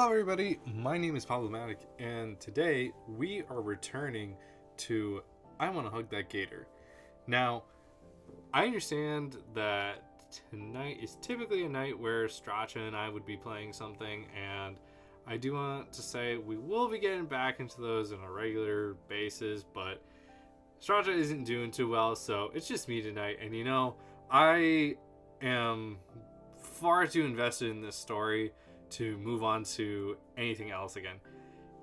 Hello everybody, my name is Problematic, and today we are returning to I Want to Hug That Gator. Now, I understand that tonight is typically a night where Straccia and I would be playing something, and I do want to say we will be getting back into those on a regular basis, but Straccia isn't doing too well, so it's just me tonight, and I am far too invested in this story to move on to anything else again.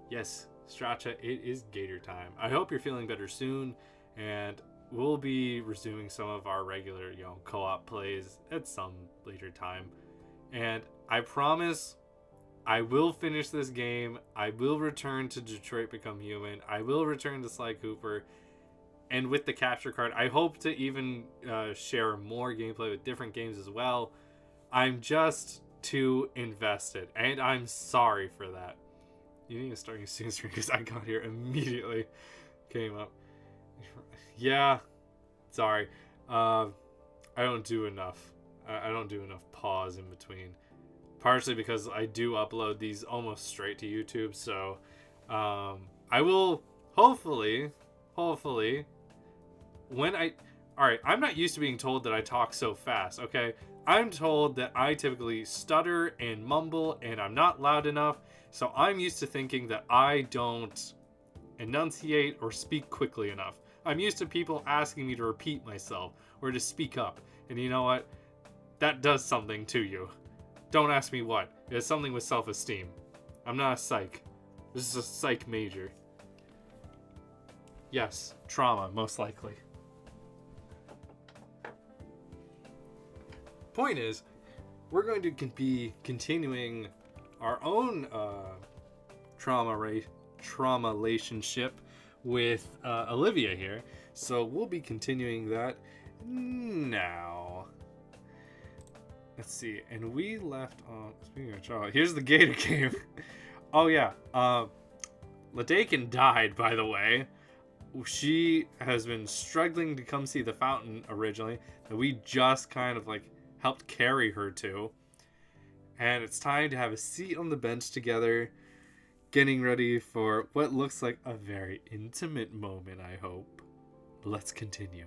Yes, Straccia, it is Gator time. I hope you're feeling better soon, and we'll be resuming some of our regular, co-op plays at some later time. And I promise I will finish this game. I will return to Detroit Become Human. I will return to Sly Cooper. And with the capture card, I hope to even share more gameplay with different games as well. I'm just too invested, and I'm sorry for that. You need to start your stream because I got here immediately. Came up. Yeah, sorry. I don't do enough. I don't do enough pause in between. Partially because I do upload these almost straight to YouTube, so I will hopefully when Alright, I'm not used to being told that I talk so fast, okay? I'm told that I typically stutter and mumble and I'm not loud enough, so I'm used to thinking that I don't enunciate or speak quickly enough. I'm used to people asking me to repeat myself or to speak up, and you know what? That does something to you. Don't ask me what. It has something with self-esteem. I'm not a psych. This is a psych major. Yes, trauma, most likely. Point is, we're going to be continuing our own trauma relationship with Olivia here, so we'll be continuing that now. Let's see, and we left on, speaking of trauma, here's the Gator game. Oh yeah, Ladakin died, by the way. She has been struggling to come see the fountain originally, and we just kind of helped carry her to. And it's time to have a seat on the bench together, getting ready for what looks like a very intimate moment, I hope. Let's continue.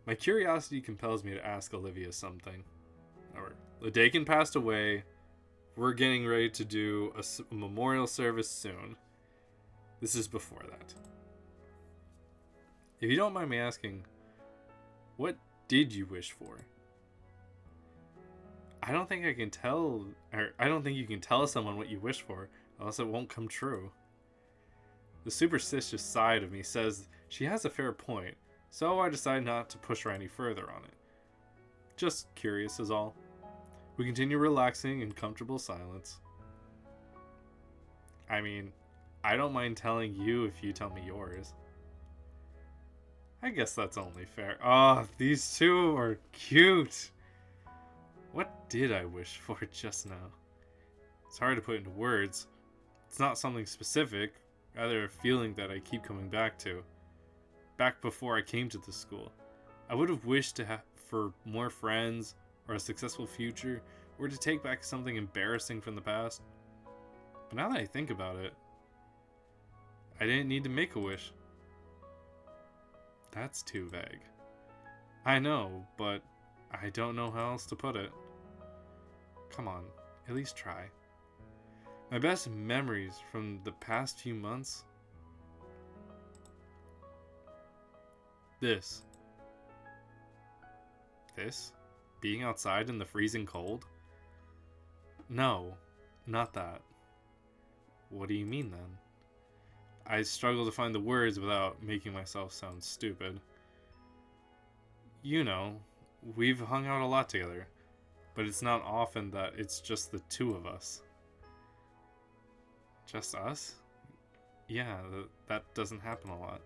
My curiosity compels me to ask Olivia something. Ladakin passed away. We're getting ready to do a memorial service soon. This is before that. If you don't mind me asking, what did you wish for? I don't think I can tell, or I don't think you can tell someone what you wish for, else it won't come true. The superstitious side of me says she has a fair point, so I decide not to push her any further on it. Just curious is all. We continue relaxing in comfortable silence. I mean, I don't mind telling you if you tell me yours. I guess that's only fair. Oh, these two are cute. What did I wish for just now? It's hard to put into words. It's not something specific, rather a feeling that I keep coming back to. Back before I came to this school. I would have wished to have for more friends, or a successful future, or to take back something embarrassing from the past. But now that I think about it, I didn't need to make a wish. That's too vague. I know, but I don't know how else to put it. Come on, at least try. My best memories from the past few months? This. Being outside in the freezing cold? No, not that. What do you mean then? I struggle to find the words without making myself sound stupid. You know, we've hung out a lot together, but it's not often that it's just the two of us. Just us? Yeah, that doesn't happen a lot.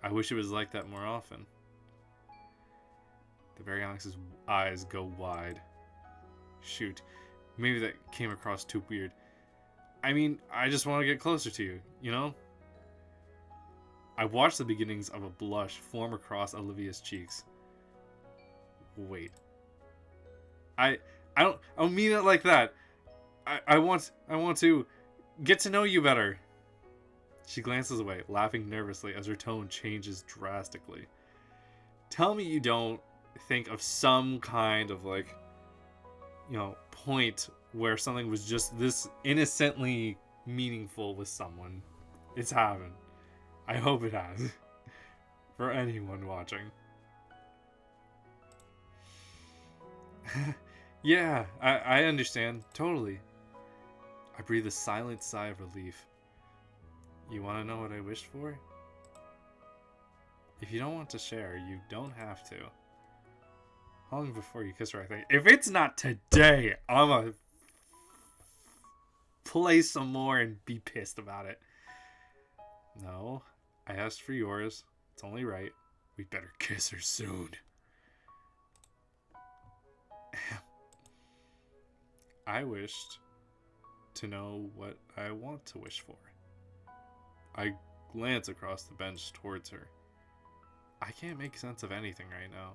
I wish it was like that more often. The Baryonyx's eyes go wide. Shoot, maybe that came across too weird. I mean, I just want to get closer to you, you know? I watched the beginnings of a blush form across Olivia's cheeks. Wait. I I don't mean it like that. I want to get to know you better. She glances away, laughing nervously as her tone changes drastically. Tell me you don't think of some kind of like, point where something was just this innocently meaningful with someone. It's happened. I hope it has. For anyone watching. Yeah, I understand. Totally. I breathe a silent sigh of relief. You want to know what I wished for? If you don't want to share, you don't have to. How long before you kiss her, I think? If it's not today, I'm gonna play some more and be pissed about it. No, I asked for yours. It's only right. We'd better kiss her soon. I wished to know what I want to wish for. I glance across the bench towards her. I can't make sense of anything right now.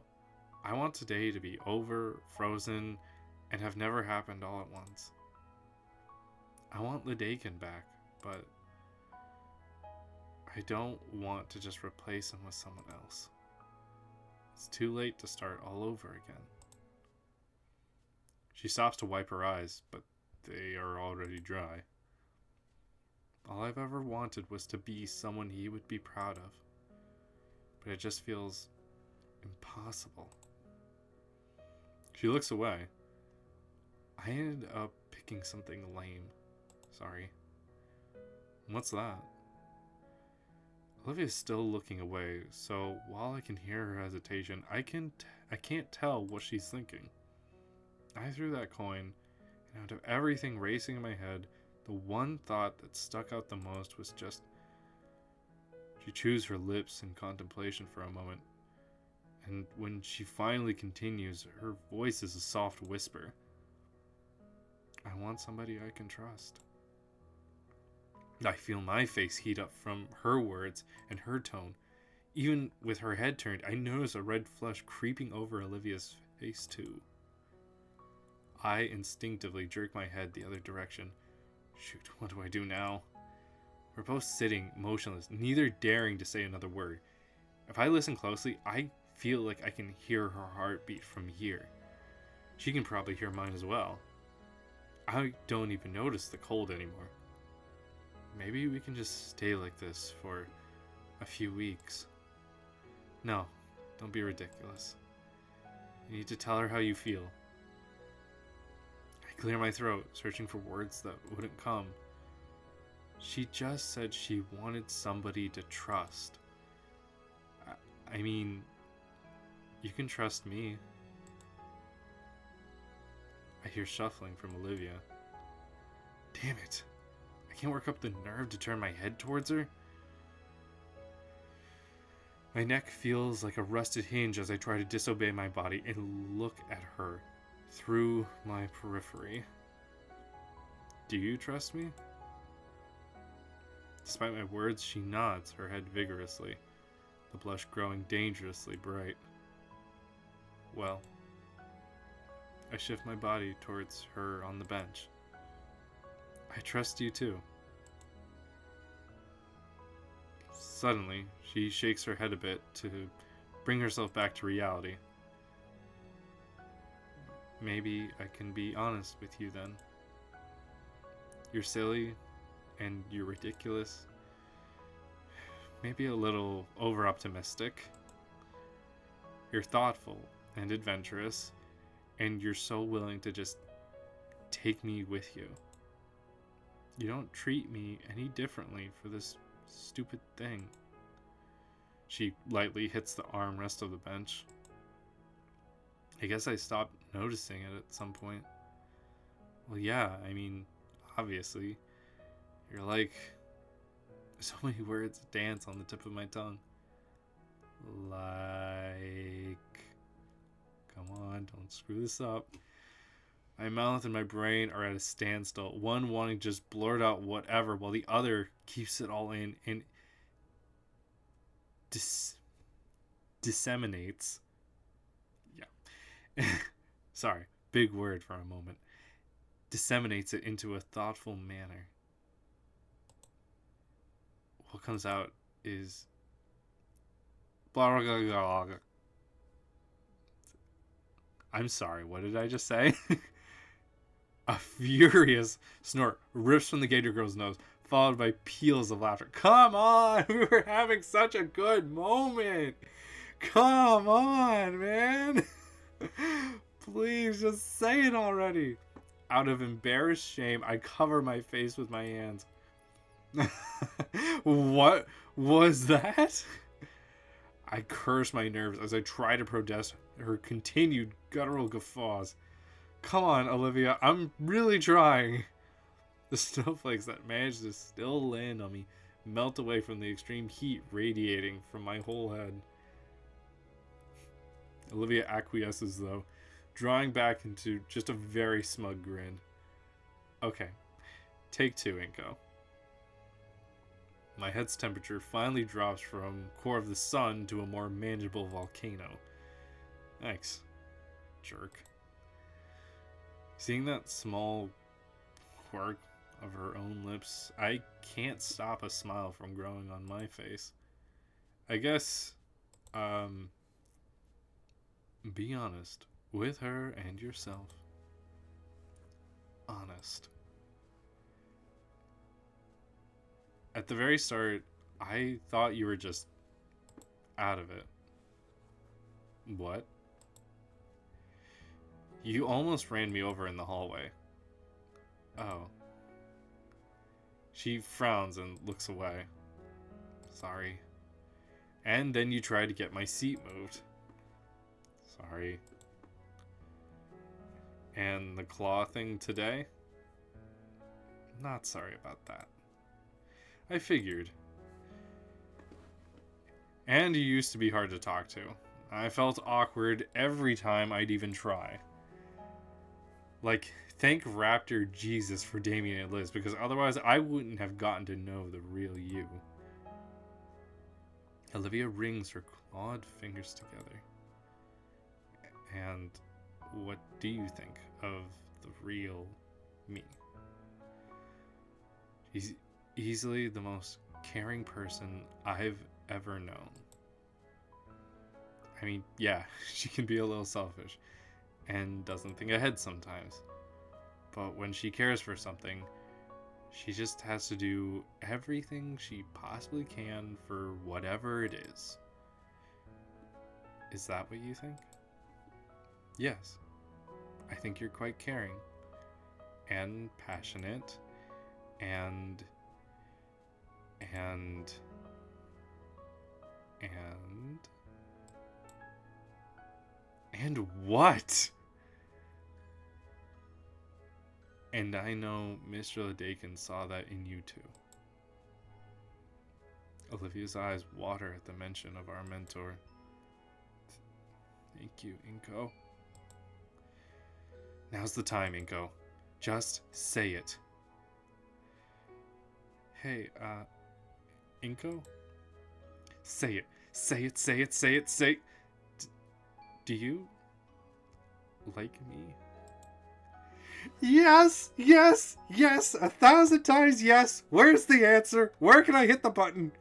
I want today to be over, frozen, and have never happened all at once. I want Lidakin back, but I don't want to just replace him with someone else. It's too late to start all over again. She stops to wipe her eyes, but they are already dry. All I've ever wanted was to be someone he would be proud of, but it just feels impossible. She looks away. I ended up picking something lame. Sorry. What's that? Olivia's still looking away, so while I can hear her hesitation, I can't tell what she's thinking. I threw that coin, and out of everything racing in my head, the one thought that stuck out the most was just... She chews her lips in contemplation for a moment, and when she finally continues, her voice is a soft whisper. I want somebody I can trust. I feel my face heat up from her words and her tone. Even with her head turned, I notice a red flush creeping over Olivia's face too. I instinctively jerk my head the other direction. Shoot, what do I do now? We're both sitting, motionless, neither daring to say another word. If I listen closely, I feel like I can hear her heartbeat from here. She can probably hear mine as well. I don't even notice the cold anymore. Maybe we can just stay like this for a few weeks. No, don't be ridiculous. You need to tell her how you feel. I clear my throat, searching for words that wouldn't come. She just said she wanted somebody to trust. I mean, you can trust me. I hear shuffling from Olivia. Damn it. I can't work up the nerve to turn my head towards her. My neck feels like a rusted hinge as I try to disobey my body and look at her through my periphery. Do you trust me? Despite my words, she nods her head vigorously, the blush growing dangerously bright. Well, I shift my body towards her on the bench. I trust you too. Suddenly, she shakes her head a bit to bring herself back to reality. Maybe I can be honest with you then. You're silly, and you're ridiculous. Maybe a little over-optimistic. You're thoughtful and adventurous, and you're so willing to just take me with you. You don't treat me any differently for this stupid thing. She lightly hits the armrest of the bench. I guess I stopped noticing it at some point. Well, yeah, I mean, obviously. You're like... So many words dance on the tip of my tongue. Like... Come on, don't screw this up. My mouth and my brain are at a standstill, one wanting to just blurt out whatever, while the other keeps it all in and disseminates. Yeah. Sorry. big word for a moment, disseminates it into a thoughtful manner. What comes out is blah, blah, blah, blah. I'm sorry, what did I just say? A furious snort rips from the gator girl's nose, followed by peals of laughter. Come on! We were having such a good moment! Come on, man! Please, just say it already! Out of embarrassed shame, I cover my face with my hands. What was that? I curse my nerves as I try to protest her continued guttural guffaws. Come on, Olivia, I'm really trying. The snowflakes that managed to still land on me melt away from the extreme heat radiating from my whole head. Olivia acquiesces, though, drawing back into just a very smug grin. Okay, take 2, Inko. My head's temperature finally drops from core of the sun to a more manageable volcano. Thanks, jerk. Seeing that small quirk of her own lips, I can't stop a smile from growing on my face. I guess, be honest with her and yourself. Honest. At the very start, I thought you were just out of it. What? You almost ran me over in the hallway. Oh. She frowns and looks away. Sorry. And then you try to get my seat moved. Sorry. And the claw thing today? Not sorry about that. I figured. And you used to be hard to talk to. I felt awkward every time I'd even try. Like, thank Raptor Jesus for Damien and Liz, because otherwise I wouldn't have gotten to know the real you. Olivia wrings her clawed fingers together. And what do you think of the real me? She's easily the most caring person I've ever known. I mean, yeah, she can be a little selfish and doesn't think ahead sometimes. But when she cares for something, she just has to do everything she possibly can for whatever it is. Is that what you think? Yes. I think you're quite caring and passionate and what? And I know Mr. Ladakin saw that in you too. Olivia's eyes water at the mention of our mentor. Thank you, Inko. Now's the time, Inko. Just say it. Hey, Inko? Say it. Say it, say it, say it, say it. Do you like me? Yes, yes, yes, 1,000 times yes. Where's the answer? Where can I hit the button?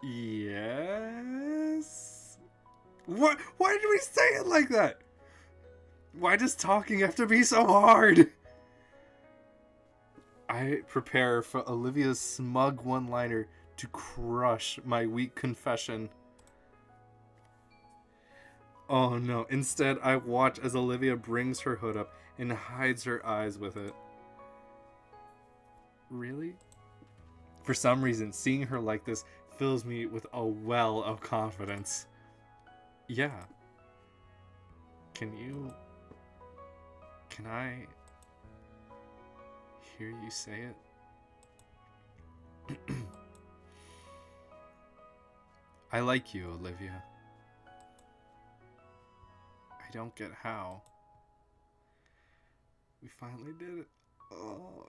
Yes. What? Why did we say it like that? Why does talking have to be so hard? I prepare for Olivia's smug one-liner to crush my weak confession. Oh no, instead I watch as Olivia brings her hood up and hides her eyes with it. Really? For some reason, seeing her like this fills me with a well of confidence. Yeah. Can I hear you say it? I like you, Olivia. I don't get how. We finally did it. Oh.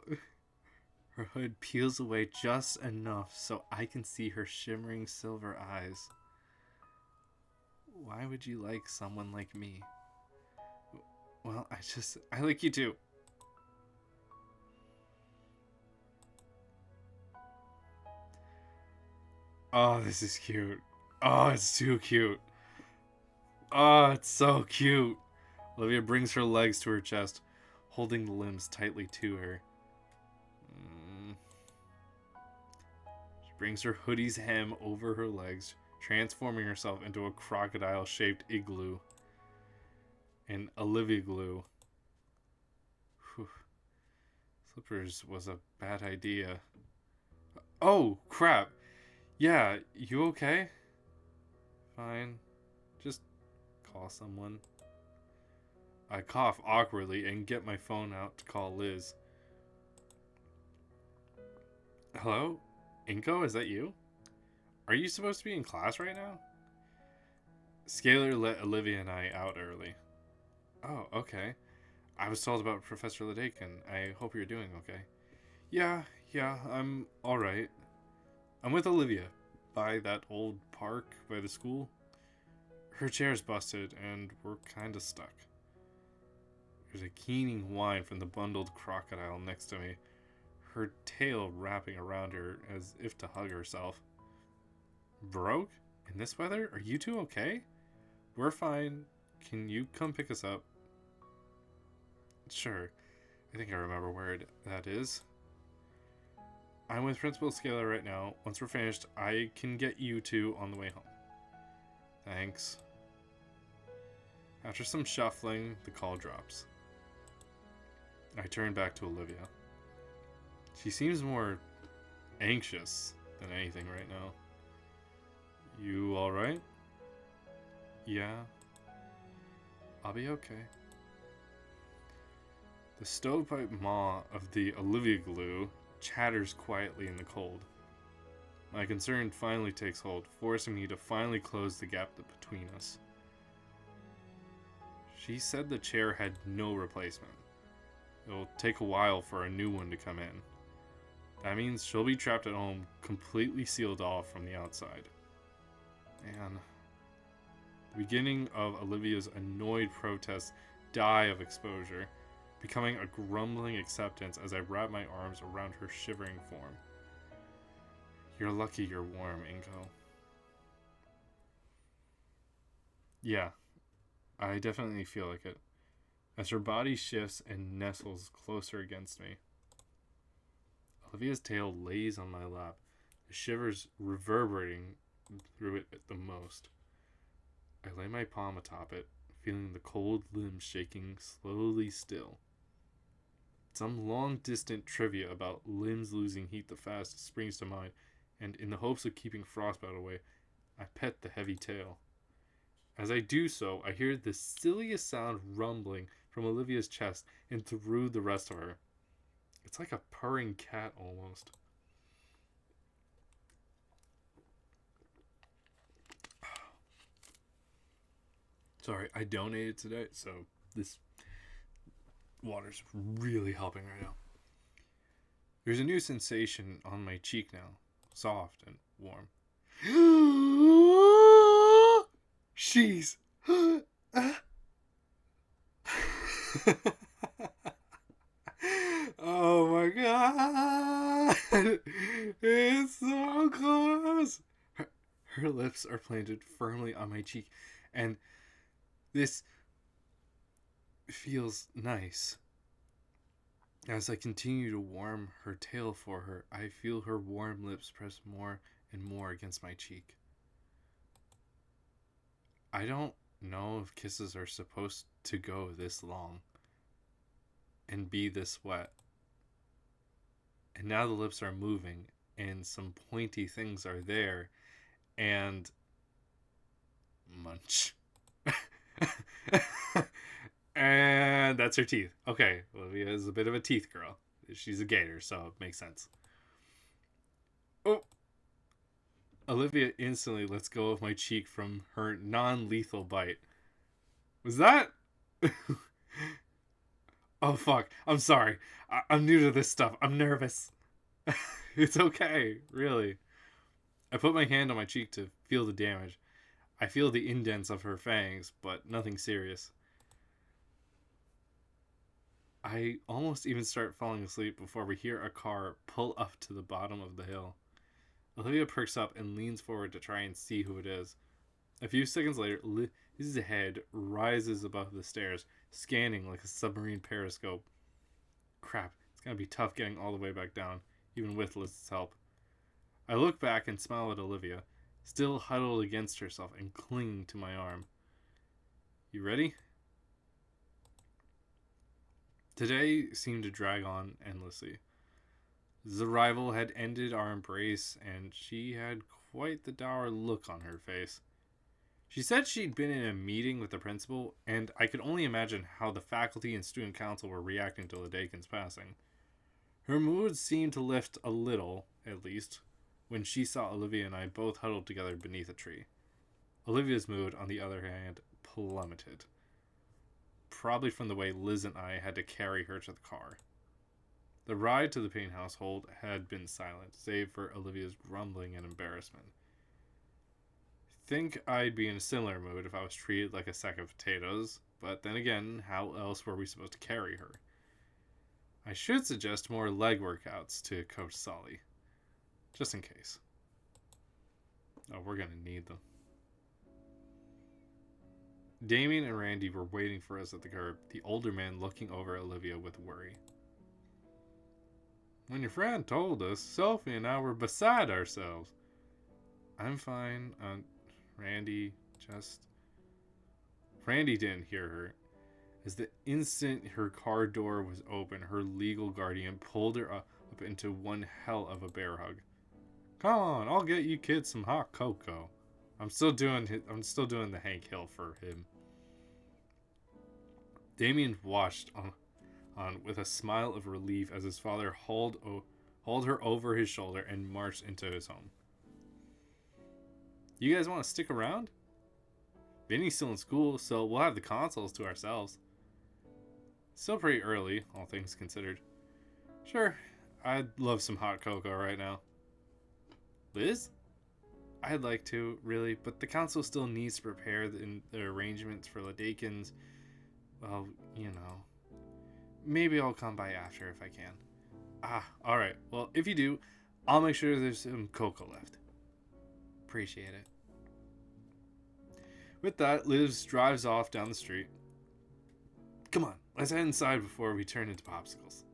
Her hood peels away just enough so I can see her shimmering silver eyes. Why would you like someone like me? Well, I like you too. Oh, this is cute. Oh, it's too cute. Oh, it's so cute. Olivia brings her legs to her chest, holding the limbs tightly to her. Mm. She brings her hoodie's hem over her legs, transforming herself into a crocodile-shaped igloo. An Olivia glue. Whew. Slippers was a bad idea. Oh, crap. Yeah, you okay? Fine. Just call someone. I cough awkwardly and get my phone out to call Liz. Hello? Inko, is that you? Are you supposed to be in class right now? Scalar let Olivia and I out early. Oh, okay. I was told about Professor Ledakin. I hope you're doing okay. Yeah, I'm alright. I'm with Olivia, by that old park by the school. Her chair's busted, and we're kinda stuck. There's a keening whine from the bundled crocodile next to me, her tail wrapping around her as if to hug herself. Broke? In this weather? Are you two okay? We're fine. Can you come pick us up? Sure. I think I remember where that is. I'm with Principal Scalar right now. Once we're finished, I can get you two on the way home. Thanks. After some shuffling, the call drops. I turn back to Olivia. She seems more anxious than anything right now. You alright? Yeah. I'll be okay. The stovepipe maw of the Olivia glue chatters quietly in the cold. My concern finally takes hold, forcing me to finally close the gap between us. She said the chair had no replacement. It'll take a while for a new one to come in. That means she'll be trapped at home, completely sealed off from the outside. And the beginning of Olivia's annoyed protests die of exposure, becoming a grumbling acceptance as I wrap my arms around her shivering form. You're lucky you're warm, Inko. Yeah, I definitely feel like it, as her body shifts and nestles closer against me. Olivia's tail lays on my lap, the shivers reverberating through it at the most. I lay my palm atop it, feeling the cold limbs shaking slowly still. Some long distant trivia about limbs losing heat the fastest springs to mind, and in the hopes of keeping frostbite away, I pet the heavy tail. As I do so, I hear the silliest sound rumbling from Olivia's chest and through the rest of her. It's like a purring cat almost. Sorry, I donated today, so this water's really helping right now. There's a new sensation on my cheek now, soft and warm. She's. Oh my god! It's so close! Her lips are planted firmly on my cheek, and this feels nice. As I continue to warm her tail for her, I feel her warm lips press more and more against my cheek. I don't know if kisses are supposed to go this long and be this wet. And now the lips are moving and some pointy things are there, and munch. And that's her teeth. Okay, Olivia is a bit of a teeth girl. She's a gator, so it makes sense. Oh! Olivia instantly lets go of my cheek from her non-lethal bite. Was that? Oh, fuck. I'm sorry. I'm new to this stuff. I'm nervous. It's okay, really. I put my hand on my cheek to feel the damage. I feel the indents of her fangs, but nothing serious. I almost even start falling asleep before we hear a car pull up to the bottom of the hill. Olivia perks up and leans forward to try and see who it is. A few seconds later, Liz's head rises above the stairs, scanning like a submarine periscope. Crap, it's gonna be tough getting all the way back down, even with Liz's help. I look back and smile at Olivia, still huddled against herself and clinging to my arm. You ready? Today seemed to drag on endlessly. The arrival had ended our embrace, and she had quite the dour look on her face. She said she'd been in a meeting with the principal, and I could only imagine how the faculty and student council were reacting to Ladekin's passing. Her mood seemed to lift a little, at least, when she saw Olivia and I both huddled together beneath a tree. Olivia's mood, on the other hand, plummeted. Probably from the way Liz and I had to carry her to the car. The ride to the Payne household had been silent, save for Olivia's grumbling and embarrassment. Think I'd be in a similar mood if I was treated like a sack of potatoes, but then again, how else were we supposed to carry her? I should suggest more leg workouts to Coach Sully, just in case. Oh, we're gonna need them. Damien and Randy were waiting for us at the curb, the older man looking over at Olivia with worry. When your friend told us, Sophie and I were beside ourselves. I'm fine, Randy didn't hear her. As the instant her car door was open, her legal guardian pulled her up into one hell of a bear hug. Come on, I'll get you kids some hot cocoa. I'm still doing the Hank Hill for him. Damien watched on with a smile of relief as his father hauled her over his shoulder and marched into his home. You guys want to stick around? Vinny's still in school, so we'll have the consoles to ourselves. Still pretty early, all things considered. Sure, I'd love some hot cocoa right now. Liz? I'd like to, really, but the council still needs to prepare the arrangements for Ladakins. Well, you know. Maybe I'll come by after if I can. Alright. Well, if you do, I'll make sure there's some cocoa left. Appreciate it. With that, Liz drives off down the street. Come on, let's head inside before we turn into popsicles.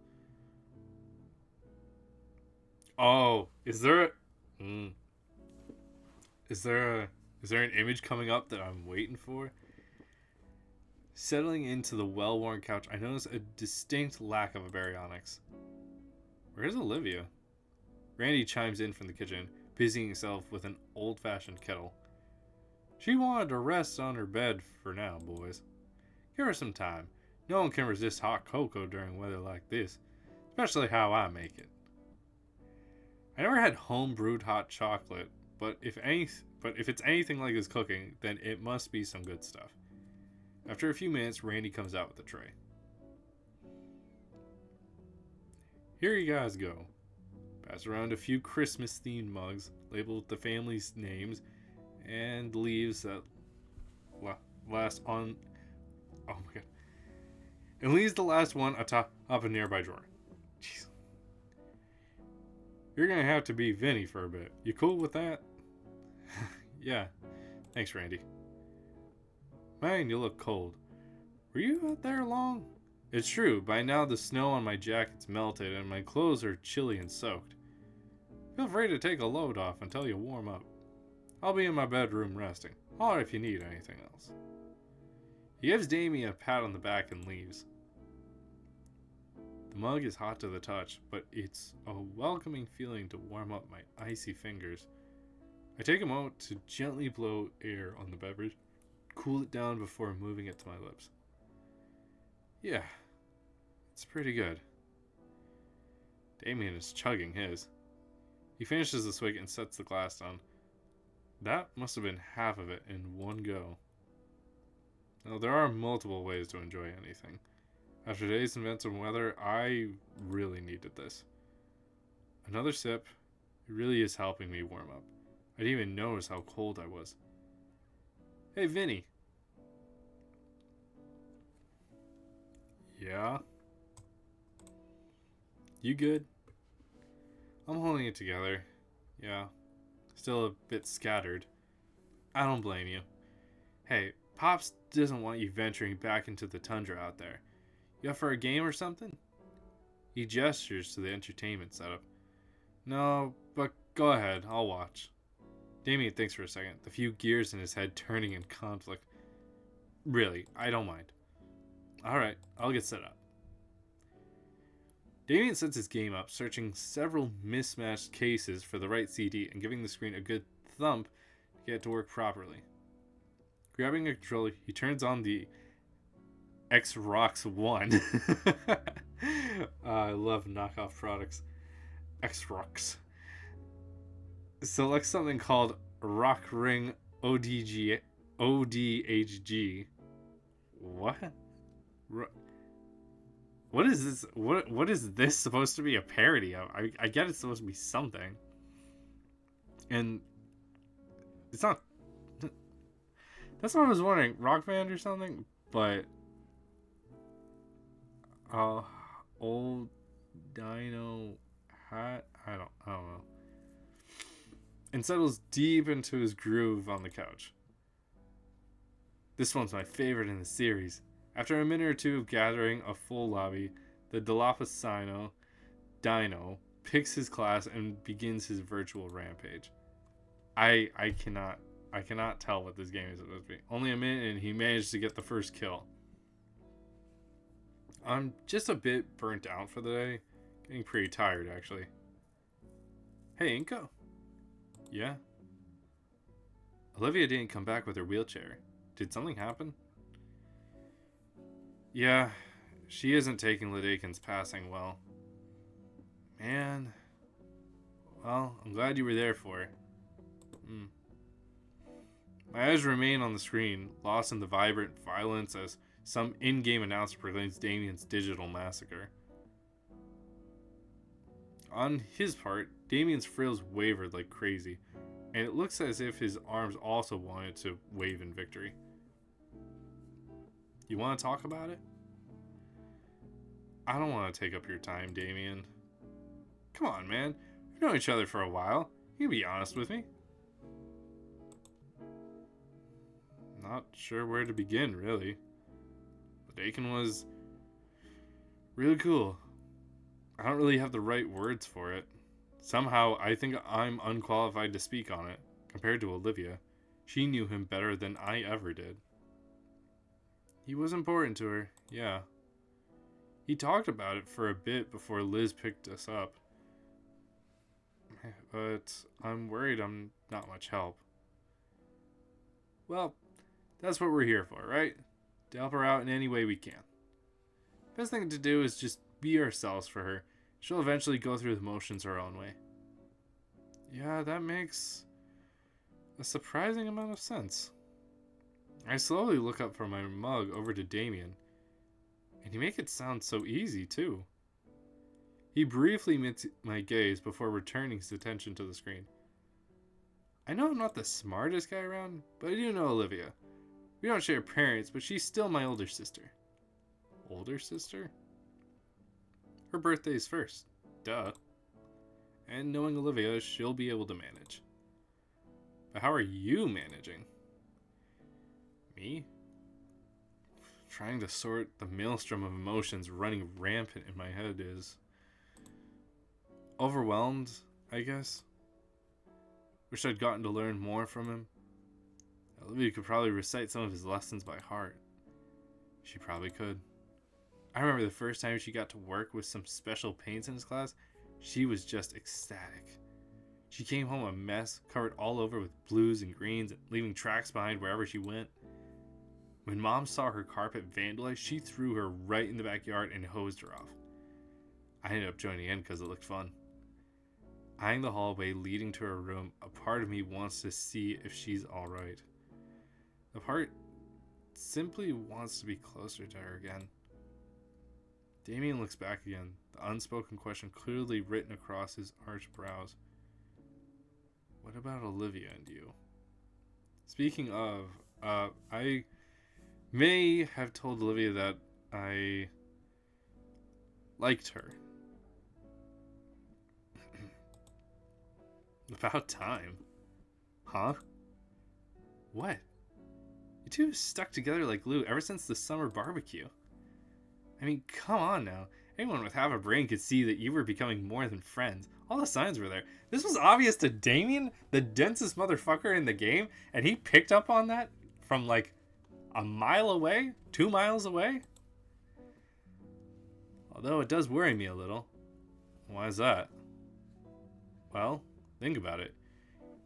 Oh, is there an image coming up that I'm waiting for? Settling into the well-worn couch, I notice a distinct lack of a baryonyx. Where's Olivia? Randy chimes in from the kitchen, busying himself with an old-fashioned kettle. She wanted to rest on her bed for now, boys. Give her some time. No one can resist hot cocoa during weather like this, especially how I make it. I never had home-brewed hot chocolate, but if it's anything like his cooking, then it must be some good stuff. After a few minutes, Randy comes out with a tray. Here you guys go. Pass around a few Christmas-themed mugs, labeled with the family's names, and leaves that last on... Oh my god. And leaves the last one atop a nearby drawer. Jeez. You're gonna have to be Vinny for a bit. You cool with that? Yeah. Thanks, Randy. Man, you look cold. Were you out there long? It's true, by now the snow on my jacket's melted and my clothes are chilly and soaked. Feel free to take a load off until you warm up. I'll be in my bedroom resting. Holler if you need anything else. He gives Damien a pat on the back and leaves. The mug is hot to the touch, but it's a welcoming feeling to warm up my icy fingers. I take a moment to gently blow air on the beverage, cool it down before moving it to my lips. Yeah, it's pretty good. Damien is chugging his. He finishes the swig and sets the glass down. That must have been half of it in one go. Now, there are multiple ways to enjoy anything. After today's events and weather, I really needed this. Another sip. It really is helping me warm up. I didn't even notice how cold I was. Hey, Vinny. Yeah? You good? I'm holding it together. Yeah. Still a bit scattered. I don't blame you. Hey, Pops doesn't want you venturing back into the tundra out there. You up for a game or something? He gestures to the entertainment setup. No, but go ahead. I'll watch. Damien thinks for a second, the few gears in his head turning in conflict. Really, I don't mind. Alright, I'll get set up. Damien sets his game up, searching several mismatched cases for the right CD and giving the screen a good thump to get it to work properly. Grabbing a controller, he turns on the X-Rocks 1. I love knockoff products. X-Rocks. Select something called Rock Ring ODHG. What? What is this? What is this supposed to be a parody of? I get it's supposed to be something. And it's not. That's what I was wondering. Rock band or something? But old dino hat? I don't know. And settles deep into his groove on the couch. This one's my favorite in the series. After a minute or two of gathering a full lobby, the Dilophosaurus Dino picks his class and begins his virtual rampage. I cannot tell what this game is supposed to be. Only a minute and he managed to get the first kill. I'm just a bit burnt out for the day. Getting pretty tired, actually. Hey, Inko. Yeah? Olivia didn't come back with her wheelchair. Did something happen? Yeah, she isn't taking Lidakin's passing well. Man. Well, I'm glad you were there for her. My eyes remain on the screen, lost in the vibrant violence as some in-game announcer proclaims Damien's digital massacre. On his part, Damien's frills wavered like crazy, and it looks as if his arms also wanted to wave in victory. You want to talk about it? I don't want to take up your time, Damien. Come on, man. We've known each other for a while. You can be honest with me. Not sure where to begin, really. Lidakin was really cool. I don't really have the right words for it. Somehow, I think I'm unqualified to speak on it. Compared to Olivia, she knew him better than I ever did. He was important to her, yeah. He talked about it for a bit before Liz picked us up. But I'm worried I'm not much help. Well, that's what we're here for, right? To help her out in any way we can. Best thing to do is just be ourselves for her. She'll eventually go through the motions her own way. Yeah, that makes a surprising amount of sense. I slowly look up from my mug over to Damien. And you make it sound so easy, too. He briefly meets my gaze before returning his attention to the screen. I know I'm not the smartest guy around, but I do know Olivia. We don't share parents, but she's still my older sister. Older sister? Her birthday's first. Duh. And knowing Olivia, she'll be able to manage. But how are you managing? Me? Trying to sort the maelstrom of emotions running rampant in my head is overwhelmed, I guess. Wish I'd gotten to learn more from him. Olivia could probably recite some of his lessons by heart. She probably could. I remember the first time she got to work with some special paints in his class, she was just ecstatic. She came home a mess, covered all over with blues and greens, leaving tracks behind wherever she went. When Mom saw her carpet vandalized, she threw her right in the backyard and hosed her off. I ended up joining in because it looked fun. Eyeing the hallway leading to her room, a part of me wants to see if she's alright. The part simply wants to be closer to her again. Damien looks back again, the unspoken question clearly written across his arched brows. What about Olivia and you? Speaking of, I may have told Olivia that I liked her. About time. Huh? What? You two have stuck together like glue ever since the summer barbecue. I mean, come on now. Anyone with half a brain could see that you were becoming more than friends. All the signs were there. This was obvious to Damien, the densest motherfucker in the game, and he picked up on that from like a mile away? 2 miles away? Although it does worry me a little. Why is that? Well, think about it.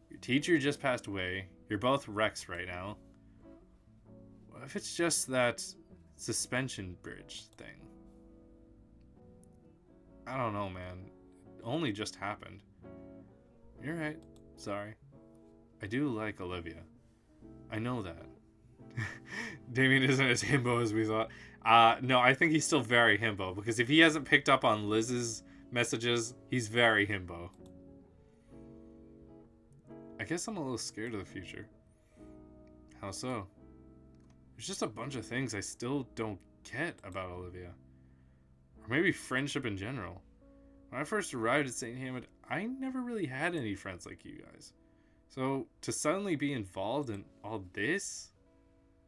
Your teacher just passed away. You're both wrecks right now. What if it's just that suspension bridge thing? I don't know, man. It only just happened. You're right. Sorry. I do like Olivia. I know that. Damien isn't as himbo as we thought. No, I think he's still very himbo, because if he hasn't picked up on Liz's messages, he's very himbo. I guess I'm a little scared of the future. How so? There's just a bunch of things I still don't get about Olivia. Or maybe friendship in general. When I first arrived at St. Hammond, I never really had any friends like you guys. So, to suddenly be involved in all this?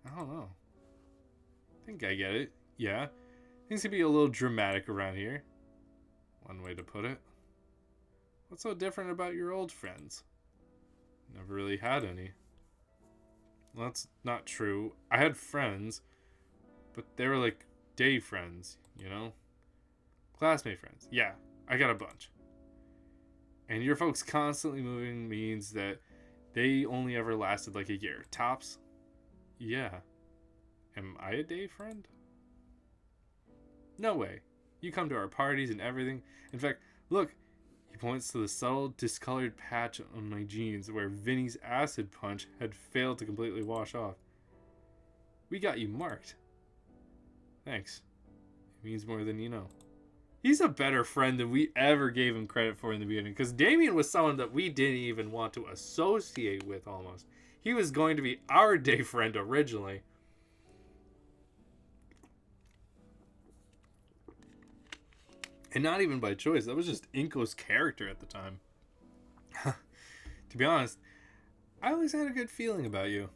I don't know. I think I get it. Yeah. Things can be a little dramatic around here. One way to put it. What's so different about your old friends? Never really had any. Well, that's not true. I had friends, but they were like day friends, you know? Classmate friends. Yeah, I got a bunch. And your folks constantly moving means that they only ever lasted like a year. Tops? Yeah. Am I a day friend? No way. You come to our parties and everything. In fact, look, he points to the subtle, discolored patch on my jeans where Vinny's acid punch had failed to completely wash off. We got you marked. Thanks. It means more than you know. He's a better friend than we ever gave him credit for in the beginning, because Damien was someone that we didn't even want to associate with almost. He was going to be our day friend originally. And not even by choice. That was just Inko's character at the time. To be honest, I always had a good feeling about you.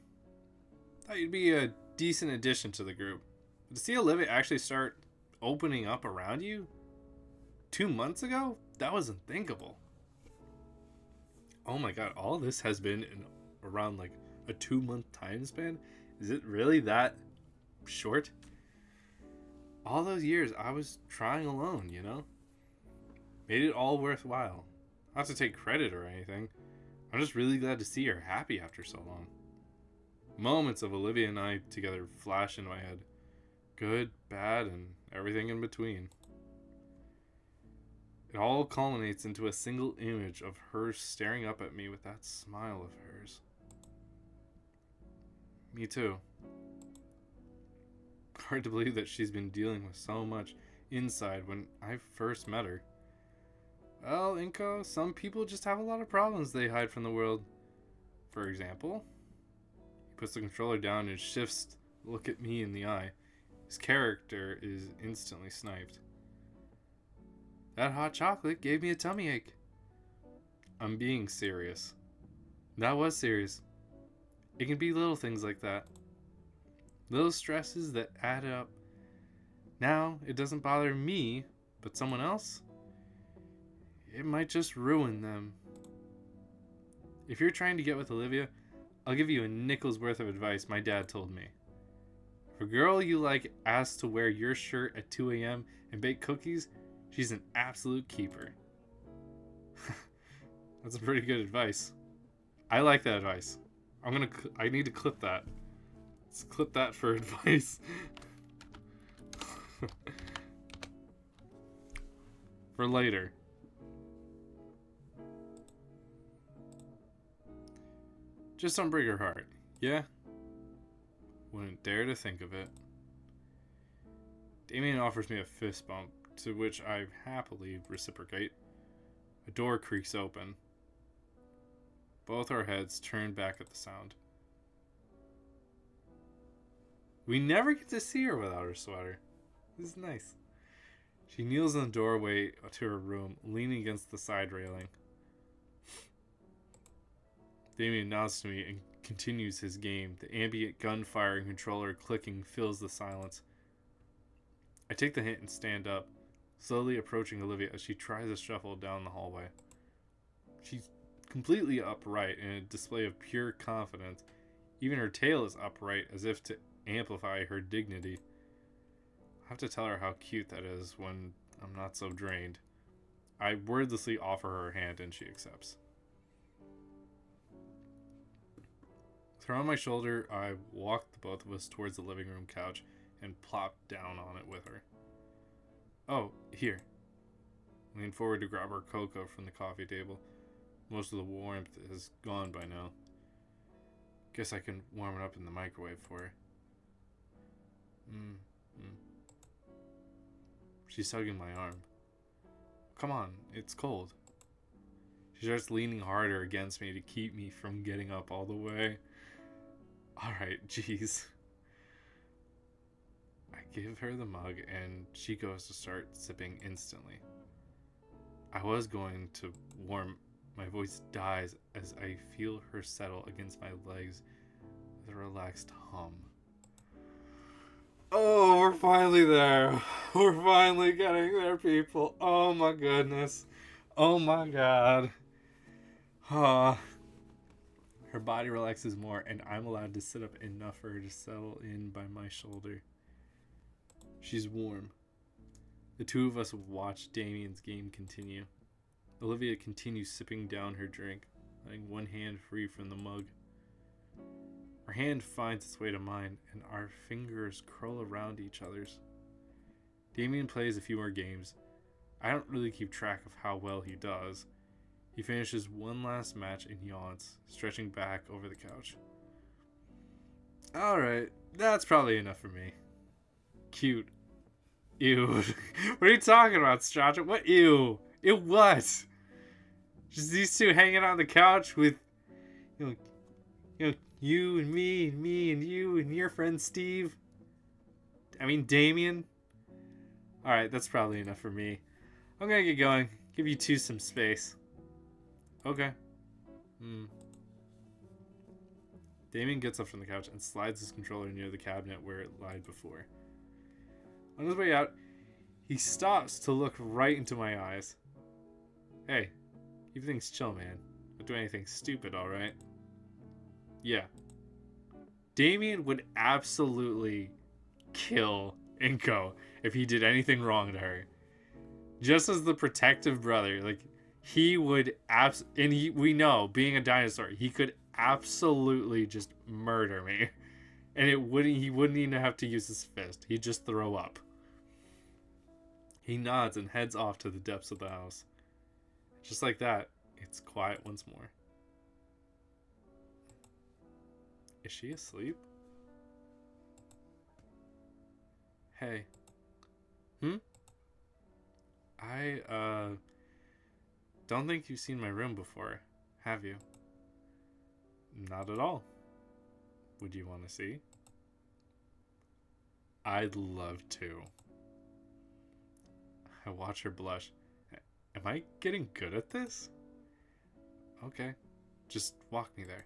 Thought you'd be a decent addition to the group. But to see Olivia actually start opening up around you 2 months ago? That was unthinkable. Oh my god, all this has been in around like a 2-month time span? Is it really that short? All those years I was trying alone, you know? Made it all worthwhile. Not to take credit or anything. I'm just really glad to see her happy after so long. Moments of Olivia and I together flash in my head. Good, bad, and everything in between. It all culminates into a single image of her staring up at me with that smile of hers. Me too. Hard to believe that she's been dealing with so much inside when I first met her. Well, Inko, some people just have a lot of problems they hide from the world. For example, he puts the controller down and shifts to look at me in the eye. His character is instantly sniped. That hot chocolate gave me a tummy ache. I'm being serious. That was serious. It can be little things like that. Little stresses that add up. Now, it doesn't bother me, but someone else? It might just ruin them. If you're trying to get with Olivia, I'll give you a nickel's worth of advice my dad told me. If a girl you like asks to wear your shirt at 2 a.m. and bake cookies, she's an absolute keeper. That's a pretty good advice. I like that advice. I need to clip that. Let's clip that for advice. For later. Just don't break her heart, yeah? Wouldn't dare to think of it. Damien offers me a fist bump, to which I happily reciprocate. A door creaks open. Both our heads turn back at the sound. We never get to see her without her sweater. This is nice. She kneels in the doorway to her room, leaning against the side railing. Damien nods to me and continues his game. The ambient gunfire and controller clicking fills the silence. I take the hint and stand up, slowly approaching Olivia as she tries to shuffle down the hallway. She's completely upright in a display of pure confidence. Even her tail is upright as if to amplify her dignity. I have to tell her how cute that is when I'm not so drained. I wordlessly offer her a hand and she accepts. With her on my shoulder, I walk the both of us towards the living room couch and plop down on it with her. Oh, here. I lean forward to grab her cocoa from the coffee table. Most of the warmth is gone by now. Guess I can warm it up in the microwave for her. She's tugging my arm. Come on, it's cold. She starts leaning harder against me to keep me from getting up all the way. Alright, jeez. I give her the mug and she goes to start sipping instantly. I was going to warm. My voice dies as I feel her settle against my legs with a relaxed hum. Oh, we're finally there. We're finally getting there, people. Oh my goodness. Oh my god. Her body relaxes more, and I'm allowed to sit up enough for her to settle in by my shoulder. She's warm. The two of us watch Damien's game continue. Olivia continues sipping down her drink, letting one hand free from the mug. Her hand finds its way to mine, and our fingers curl around each other's. Damien plays a few more games. I don't really keep track of how well he does. He finishes one last match and yawns, stretching back over the couch. Alright, that's probably enough for me. Cute. Ew. What are you talking about, Strata? What? Ew. Ew, what? Just these two hanging out on the couch with, you and me and you and your friend Steve. I mean, Damien. Alright, that's probably enough for me. I'm gonna get going. Give you two some space. Okay. Damien gets up from the couch and slides his controller near the cabinet where it lied before. On his way out, he stops to look right into my eyes. Hey, keep things chill, man. Don't do anything stupid, alright? Yeah. Damien would absolutely kill Inko if he did anything wrong to her. Just as the protective brother, like, he would we know, being a dinosaur, he could absolutely just murder me. And he wouldn't even have to use his fist. He'd just throw up. He nods and heads off to the depths of the house. Just like that, it's quiet once more. Is she asleep? Hey. I, don't think you've seen my room before, have you? Not at all. Would you want to see? I'd love to. I watch her blush. Am I getting good at this? Okay. Just walk me there.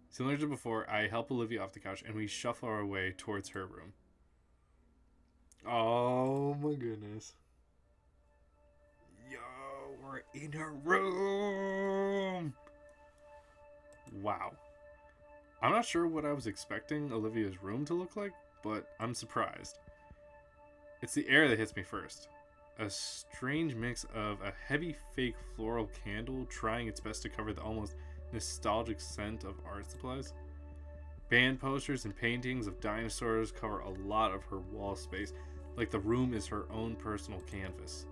Similar to before, I help Olivia off the couch and we shuffle our way towards her room. Oh my goodness. Yo, we're in her room! Wow. I'm not sure what I was expecting Olivia's room to look like, but I'm surprised. It's the air that hits me first. A strange mix of a heavy fake floral candle trying its best to cover the almost nostalgic scent of art supplies. Band posters and paintings of dinosaurs cover a lot of her wall space, like the room is her own personal canvas.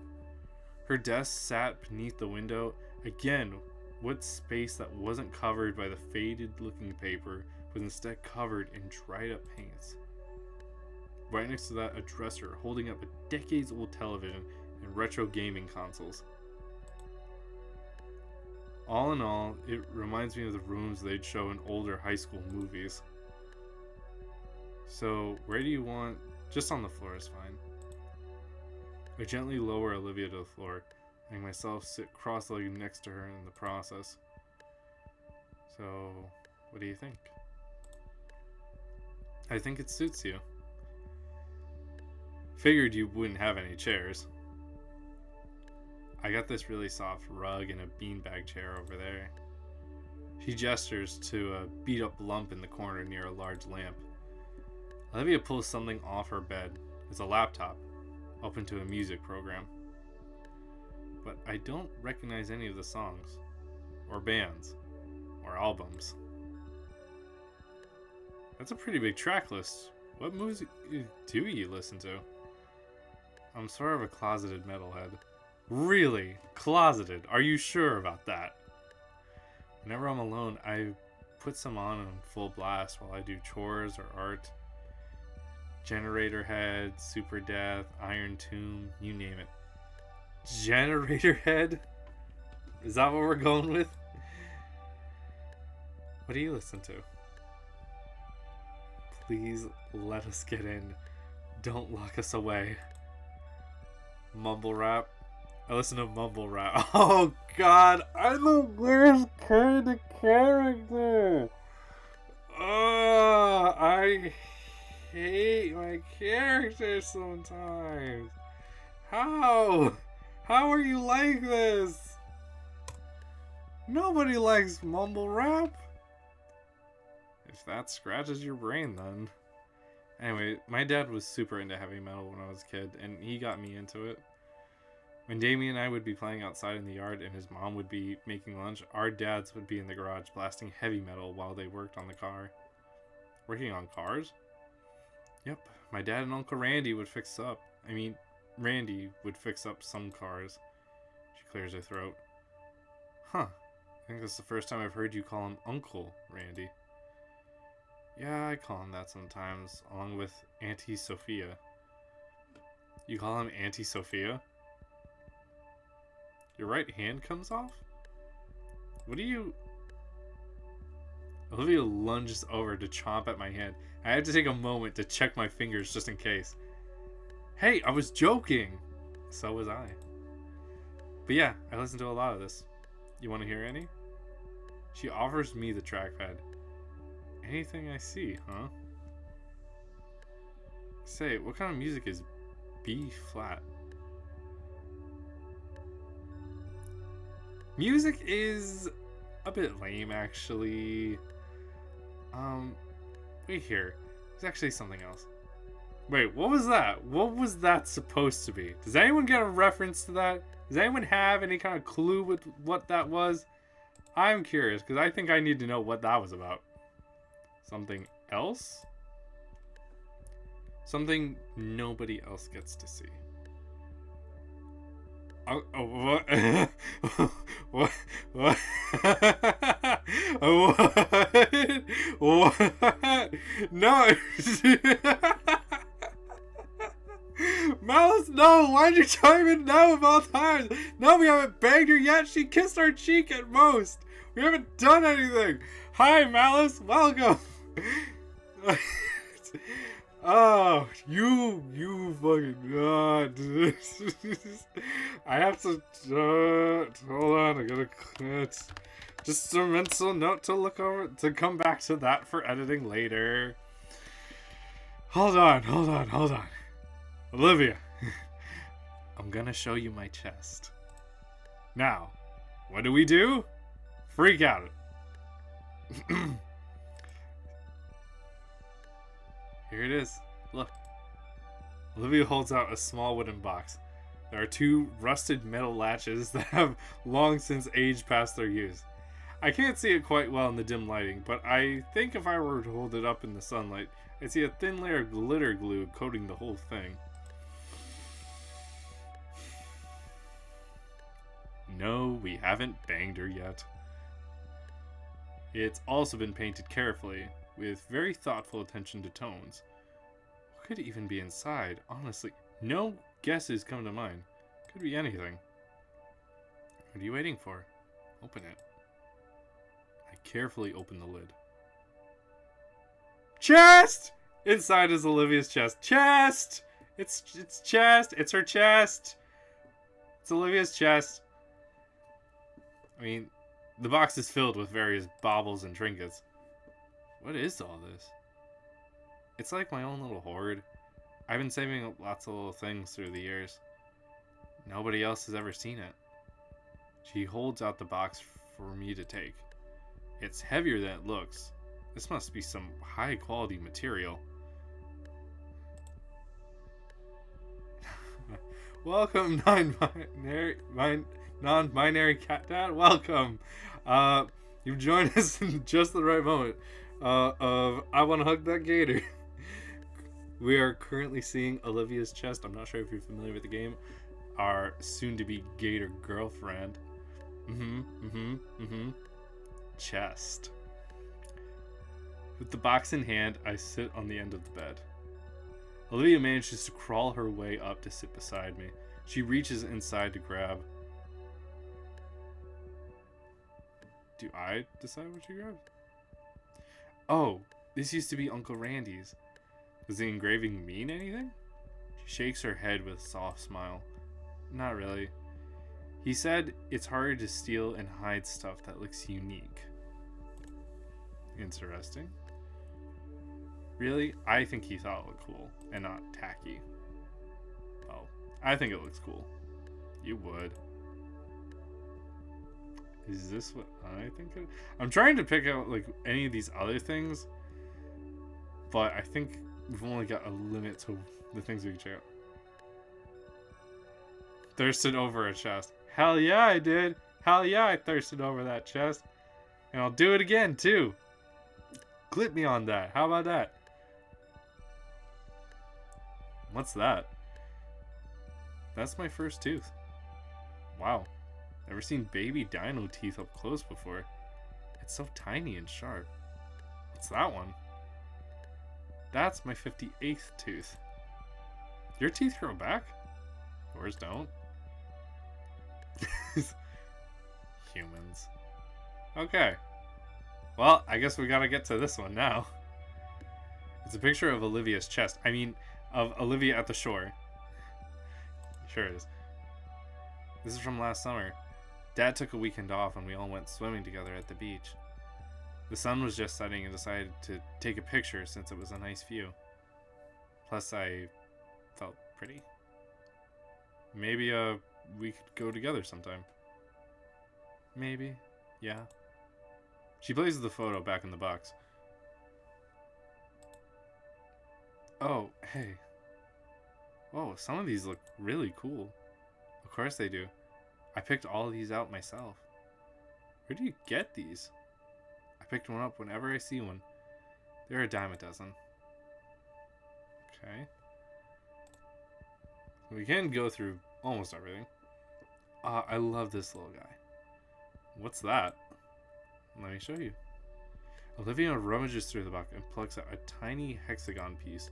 Her desk sat beneath the window. Again, what space that wasn't covered by the faded looking paper was instead covered in dried up paints. Right next to that, a dresser holding up a decades old television and retro gaming consoles. All in all, it reminds me of the rooms they'd show in older high school movies. So, where do you want? Just on the floor is fine. I gently lower Olivia to the floor, letting myself sit cross-legged next to her in the process. So, what do you think? I think it suits you. Figured you wouldn't have any chairs. I got this really soft rug and a beanbag chair over there. She gestures to a beat up lump in the corner near a large lamp. Olivia pulls something off her bed. It's a laptop, open to a music program. But I don't recognize any of the songs, or bands, or albums. That's a pretty big track list. What music do you listen to? I'm sort of a closeted metalhead. Really? Closeted? Are you sure about that? Whenever I'm alone, I put some on full blast while I do chores or art. Generator Head, Super Death, Iron Tomb, you name it. Generator Head? Is that what we're going with? What do you listen to? Please let us get in. Don't lock us away. Mumble rap? I listen to mumble rap. Oh god, I'm the worst kind of character. I hate my characters sometimes. How? How are you like this? Nobody likes mumble rap. If that scratches your brain, then. Anyway, my dad was super into heavy metal when I was a kid, and he got me into it. When Damien and I would be playing outside in the yard and his mom would be making lunch, our dads would be in the garage blasting heavy metal while they worked on the car. Working on cars? Yep, my dad and Uncle Randy would fix up. Randy would fix up some cars. She clears her throat. Huh, I think that's the first time I've heard you call him Uncle Randy. Yeah, I call him that sometimes, along with Auntie Sophia. You call him Auntie Sophia? Your right hand comes off? What do you... Olivia lunges over to chomp at my hand. I had to take a moment to check my fingers just in case. Hey, I was joking! So was I. But yeah, I listen to a lot of this. You want to hear any? She offers me the trackpad. Anything I see, huh? Say, what kind of music is B flat? Music is a bit lame, actually. Wait here. There's actually something else. Wait, what was that? What was that supposed to be? Does anyone get a reference to that? Does anyone have any kind of clue with what that was? I'm curious, because I think I need to know what that was about. Something else? Something nobody else gets to see. What? What? What? What? What? No! Malice, no! Why'd you chime in now of all times? No, we haven't banged her yet. She kissed our cheek at most. We haven't done anything. Hi, Malice. Welcome. Oh, you fucking god. I have to, hold on, I gotta, it's just a mental note to look over, to come back to that for editing later. Hold on. Olivia, I'm gonna show you my chest. Now, what do? Freak out. Here it is. Look. Olivia holds out a small wooden box. There are two rusted metal latches that have long since aged past their use. I can't see it quite well in the dim lighting, but I think if I were to hold it up in the sunlight, I'd see a thin layer of glitter glue coating the whole thing. No, we haven't banged her yet. It's also been painted carefully, with very thoughtful attention to tones. What could even be inside? Honestly, no guesses come to mind. Could be anything. What are you waiting for? Open it. I carefully open the lid. Chest! Inside is Olivia's chest. Chest! It's chest. It's her chest. It's Olivia's chest. I mean, The box is filled with various baubles and trinkets. What is all this? It's like my own little hoard. I've been saving up lots of little things through the years. Nobody else has ever seen it. She holds out the box for me to take. It's heavier than it looks. This must be some high quality material. Welcome, non-binary cat dad. Welcome. You've joined us in just the right moment of I Want to Hug That Gator. We are currently seeing Olivia's chest. I'm not sure if you're familiar with the game. Our soon-to-be gator girlfriend. Chest. With the box in hand, I sit on the end of the bed. Olivia manages to crawl her way up to sit beside me. She reaches inside to grab. Do I decide what she grabs? Oh, this used to be Uncle Randy's. Does the engraving mean anything? She shakes her head with a soft smile. Not really. He said it's harder to steal and hide stuff that looks unique. Interesting. Really? I think he thought it looked cool and not tacky. Oh, I think it looks cool. You would. Is this what I think it? I'm trying to pick out like any of these other things, but I think we've only got a limit to the things we can check out. Thirsted over a chest. Hell yeah, I did. Hell yeah, I thirsted over that chest. And I'll do it again, too. Clip me on that. How about that? What's that? That's my first tooth. Wow. Never seen baby dino teeth up close before. It's so tiny and sharp. What's that one? That's my 58th tooth. Your teeth grow back? Yours don't. Humans. Okay. Well, I guess we gotta get to this one now. It's a picture of Olivia's chest. I mean, of Olivia at the shore. Sure it is. This is from last summer. Dad took a weekend off and we all went swimming together at the beach. The sun was just setting and decided to take a picture since it was a nice view. Plus, I felt pretty. Maybe we could go together sometime. Maybe. Yeah. She places the photo back in the box. Oh, hey. Whoa, some of these look really cool. Of course they do. I picked all of these out myself. Where do you get these? I picked one up whenever I see one. They're a dime a dozen. Okay. We can go through almost everything. I love this little guy. What's that? Let me show you. Olivia rummages through the box and plucks out a tiny hexagon piece.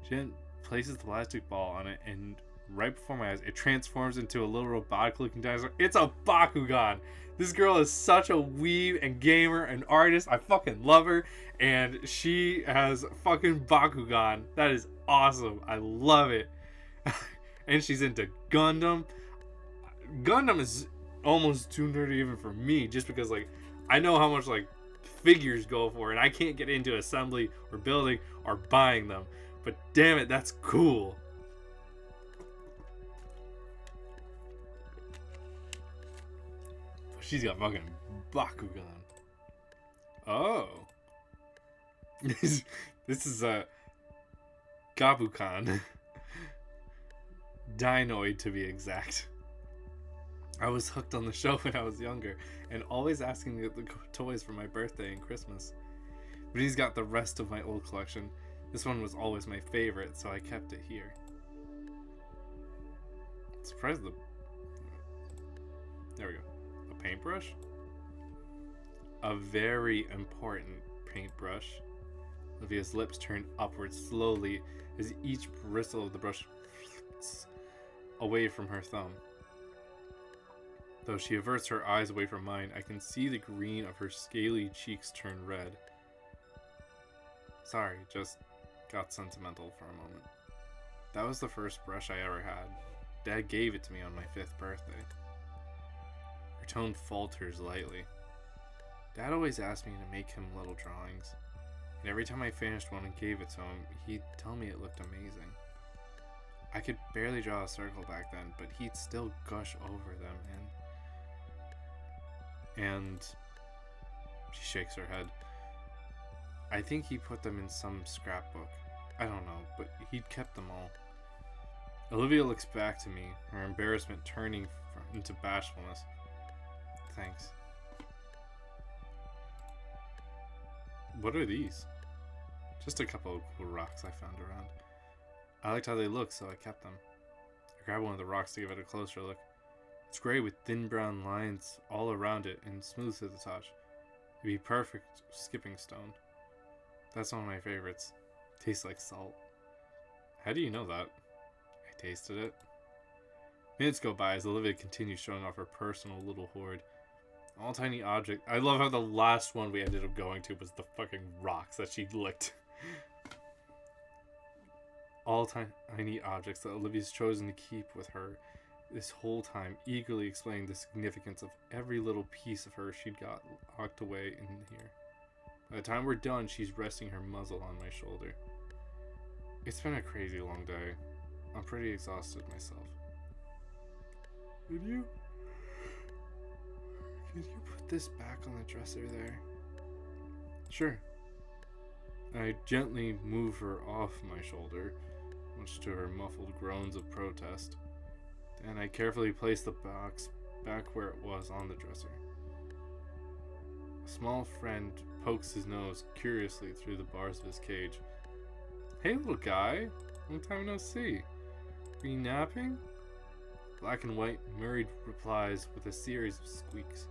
She then places the plastic ball on it, and right before my eyes, it transforms into a little robotic-looking dinosaur. It's a Bakugan! This girl is such a weeb and gamer and artist. I fucking love her, and she has fucking Bakugan. That is awesome. I love it. And she's into Gundam. Gundam is almost too nerdy even for me, just because like I know how much like figures go for, and I can't get into assembly or building or buying them. But damn it, that's cool. She's got fucking Bakugan. Oh. This is a Gabukan. Dinoid, to be exact. I was hooked on the show when I was younger, and always asking to get the toys for my birthday and Christmas. But he's got the rest of my old collection. This one was always my favorite, so I kept it here. Surprised the... There we go. A paintbrush? A very important paintbrush. Olivia's lips turn upwards slowly as each bristle of the brush flicks away from her thumb. Though she averts her eyes away from mine, I can see the green of her scaly cheeks turn red. Sorry, just got sentimental for a moment. That was the first brush I ever had. Dad gave it to me on my 5th birthday. Her Her tone falters lightly. Dad always asked me to make him little drawings, and every time I finished one and gave it to him, he'd tell me it looked amazing. I could barely draw a circle back then, but he'd still gush over them, and she shakes her head. I think he put them in some scrapbook. I don't know, but he'd kept them all. Olivia looks back to me, her embarrassment turning into bashfulness. Thanks. What are these? Just a couple of cool rocks I found around. I liked how they looked, so I kept them. I grabbed one of the rocks to give it a closer look. It's gray with thin brown lines all around it and smooth to the touch. It'd be perfect skipping stone. That's one of my favorites. Tastes like salt. How do you know that? I tasted it. Minutes go by as Olivia continues showing off her personal little hoard. All tiny object. I love how the last one we ended up going to was the fucking rocks that she licked. All tiny objects that Olivia's chosen to keep with her this whole time, eagerly explaining the significance of every little piece of her she'd got locked away in here. By the time we're done, she's resting her muzzle on my shoulder. It's been a crazy long day. I'm pretty exhausted myself. Could you put this back on the dresser there? Sure. I gently move her off my shoulder, much to her muffled groans of protest. Then I carefully place the box back where it was on the dresser. A small friend pokes his nose curiously through the bars of his cage. Hey, little guy. Long time no see. Are you napping? Black and White Murray replies with a series of squeaks.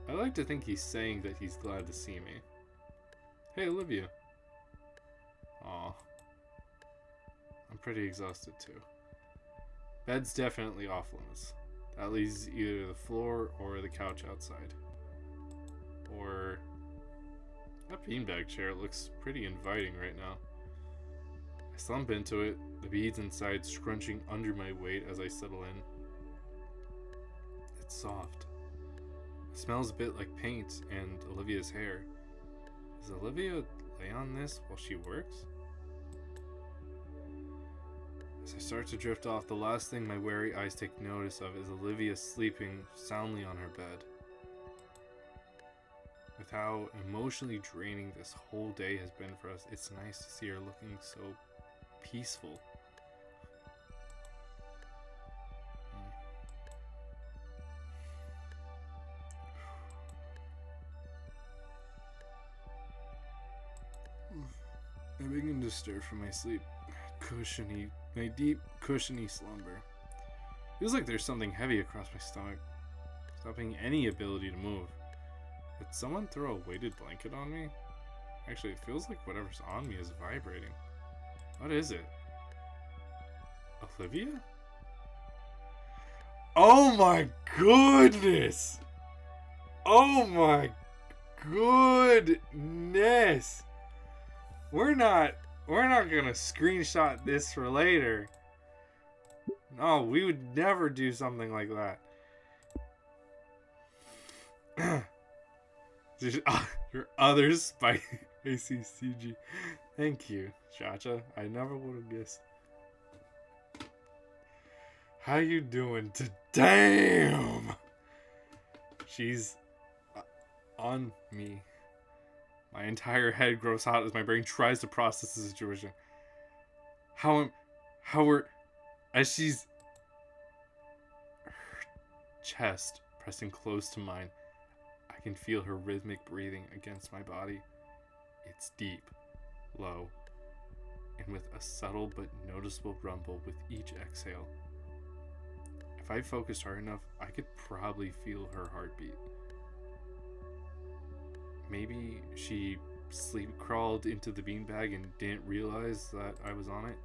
I like to think he's saying that he's glad to see me. Hey, Olivia. Aw. I'm pretty exhausted too. Bed's definitely off limits. That leaves either the floor or the couch outside. Or that beanbag chair looks pretty inviting right now. I slump into it, the beads inside scrunching under my weight as I settle in. It's soft. It smells a bit like paint and Olivia's hair. Does Olivia lay on this while she works? As I start to drift off, the last thing my wary eyes take notice of is Olivia sleeping soundly on her bed. With how emotionally draining this whole day has been for us, it's nice to see her looking so peaceful. I begin to stir from my my deep, cushiony slumber. Feels like there's something heavy across my stomach, stopping any ability to move. Did someone throw a weighted blanket on me? Actually, it feels like whatever's on me is vibrating. What is it? Olivia? Oh my goodness! Oh my goodness! We're not gonna screenshot this for later. No, we would never do something like that. Your other spicy CG. Thank you, Chacha. I never would have guessed. How you doing damn? She's on me. My entire head grows hot as my brain tries to process the situation. As she's her chest pressing close to mine, I can feel her rhythmic breathing against my body. It's deep, low, and with a subtle but noticeable rumble with each exhale. If I focused hard enough, I could probably feel her heartbeat. Maybe she sleep crawled into the beanbag and didn't realize that I was on it.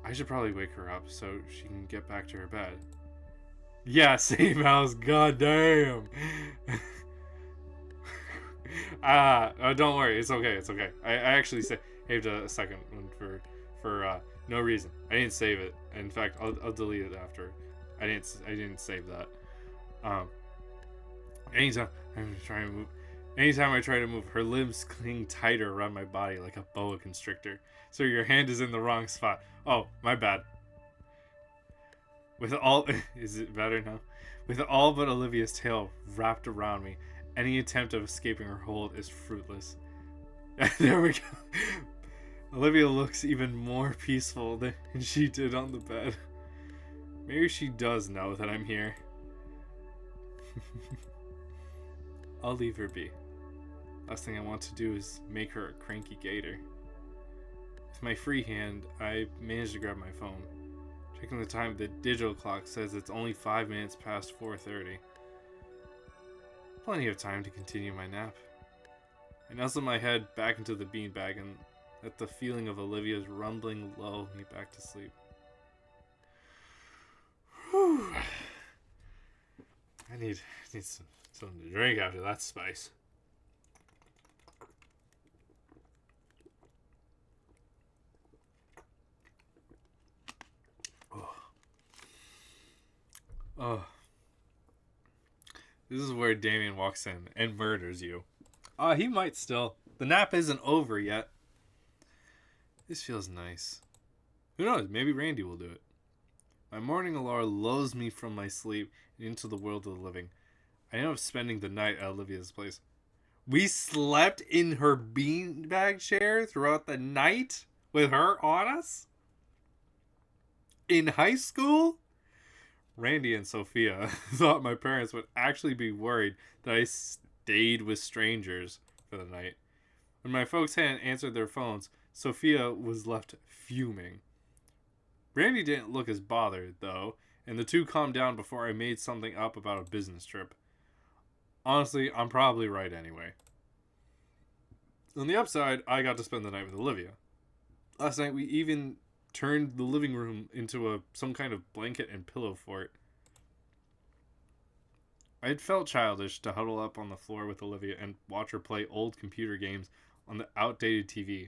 I should probably wake her up so she can get back to her bed. Yeah, same house, goddamn. Don't worry, it's okay. I actually saved a second one for no reason. I didn't save it. In fact, I'll delete it after. I didn't save that. Um, anytime I'm trying to move, anytime I try to move, her limbs cling tighter around my body like a boa constrictor. So your hand is in the wrong spot. Oh, my bad. With all, is it better now? With all but Olivia's tail wrapped around me, any attempt of escaping her hold is fruitless. There we go. Olivia looks even more peaceful than she did on the bed. Maybe she does know that I'm here. I'll leave her be. Last thing I want to do is make her a cranky gator. With my free hand, I managed to grab my phone. Checking the time, the digital clock says it's only 5 minutes past 4:30. Plenty of time to continue my nap. I nestled my head back into the beanbag and let the feeling of Olivia's rumbling lull me back to sleep. Whew. I need something to drink after that spice. Oh. This is where Damien walks in and murders you. He might still. The nap isn't over yet. This feels nice. Who knows? Maybe Randy will do it. My morning alarm lulls me from my sleep and into the world of the living. I end up spending the night at Olivia's place. We slept in her beanbag chair throughout the night with her on us? In high school? Randy and Sophia thought my parents would actually be worried that I stayed with strangers for the night. When my folks hadn't answered their phones, Sophia was left fuming. Randy didn't look as bothered, though, and the two calmed down before I made something up about a business trip. Honestly, I'm probably right anyway. On the upside, I got to spend the night with Olivia. Last night, we even turned the living room into some kind of blanket and pillow fort. I had felt childish to huddle up on the floor with Olivia and watch her play old computer games on the outdated TV,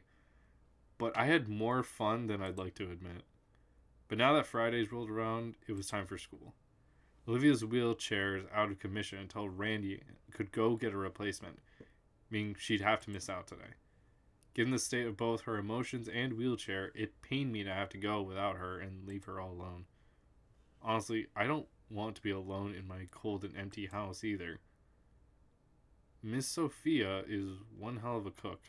but I had more fun than I'd like to admit. But now that Fridays rolled around, it was time for school. Olivia's wheelchair is out of commission until Randy could go get a replacement, meaning she'd have to miss out today. Given the state of both her emotions and wheelchair, it pained me to have to go without her and leave her all alone. Honestly, I don't want to be alone in my cold and empty house either. Miss Sophia is one hell of a cook.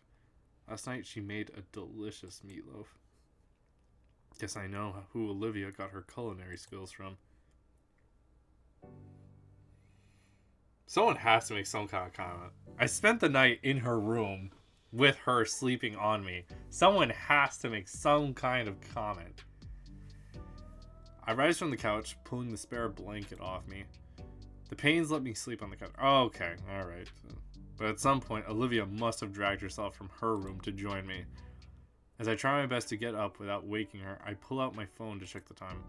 Last night she made a delicious meatloaf. Guess I know who Olivia got her culinary skills from. Someone has to make some kind of comment. I spent the night in her room with her sleeping on me. Someone has to make some kind of comment. I rise from the couch, pulling the spare blanket off me. The pains let me sleep on the couch. Oh, okay, alright. But at some point, Olivia must have dragged herself from her room to join me. As I try my best to get up without waking her, I pull out my phone to check the time.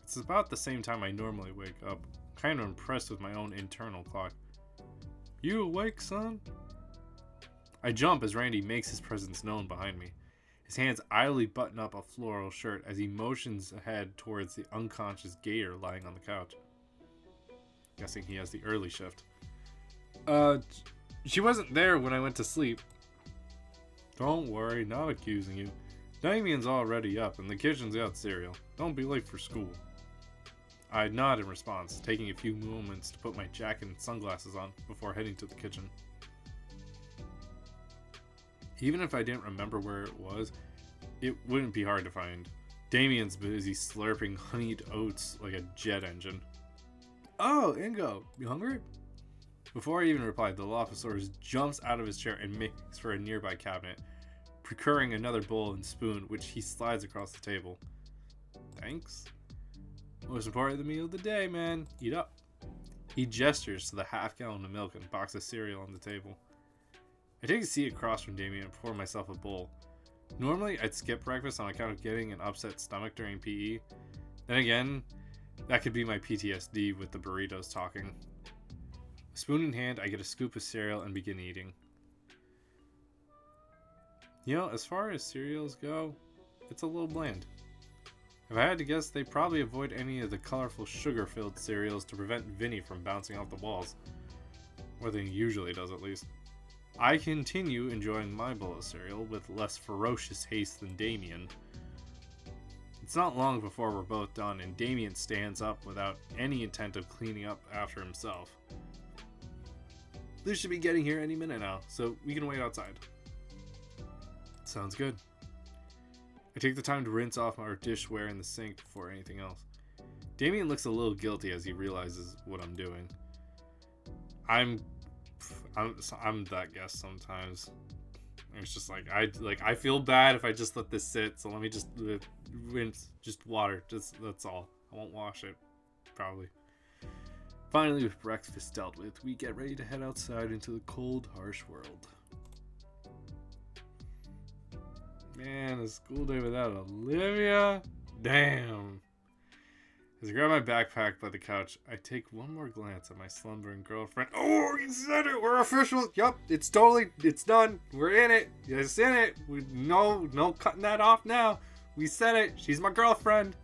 It's about the same time I normally wake up. Kind of impressed with my own internal clock. You awake, son? I jump as Randy makes his presence known behind me. His hands idly button up a floral shirt as he motions ahead towards the unconscious gator lying on the couch. Guessing he has the early shift. She wasn't there when I went to sleep. Don't worry, not accusing you. Damien's already up and the kitchen's got cereal. Don't be late for school. I nod in response, taking a few moments to put my jacket and sunglasses on before heading to the kitchen. Even if I didn't remember where it was, it wouldn't be hard to find. Damien's busy slurping honeyed oats like a jet engine. Oh, Ingo, you hungry? Before I even replied, the Dilophosaurus jumps out of his chair and makes for a nearby cabinet, procuring another bowl and spoon, which he slides across the table. Thanks. Most important meal of the day, man. Eat up. He gestures to the half-gallon of milk and box of cereal on the table. I take a seat across from Damien and pour myself a bowl. Normally, I'd skip breakfast on account of getting an upset stomach during PE. Then again, that could be my PTSD with the burritos talking. Spoon in hand, I get a scoop of cereal and begin eating. You know, as far as cereals go, it's a little bland. If I had to guess, they probably avoid any of the colorful sugar-filled cereals to prevent Vinny from bouncing off the walls. More than he usually does, at least. I continue enjoying my bowl of cereal with less ferocious haste than Damien. It's not long before we're both done, and Damien stands up without any intent of cleaning up after himself. Liz should be getting here any minute now, so we can wait outside. Sounds good. I take the time to rinse off our dishware in the sink before anything else. Damien looks a little guilty as he realizes what I'm doing. I'm that guest sometimes. It's just like I feel bad if I just let this sit, so let me just rinse, just water, that's all. I won't wash it, probably. Finally, with breakfast dealt with, we get ready to head outside into the cold, harsh world. Man, a school day without Olivia? Damn. As I grab my backpack by the couch, I take one more glance at my slumbering girlfriend. Oh, you said it! We're official! Yup, it's done. We're in it. It's in it. No cutting that off now. We said it. She's my girlfriend.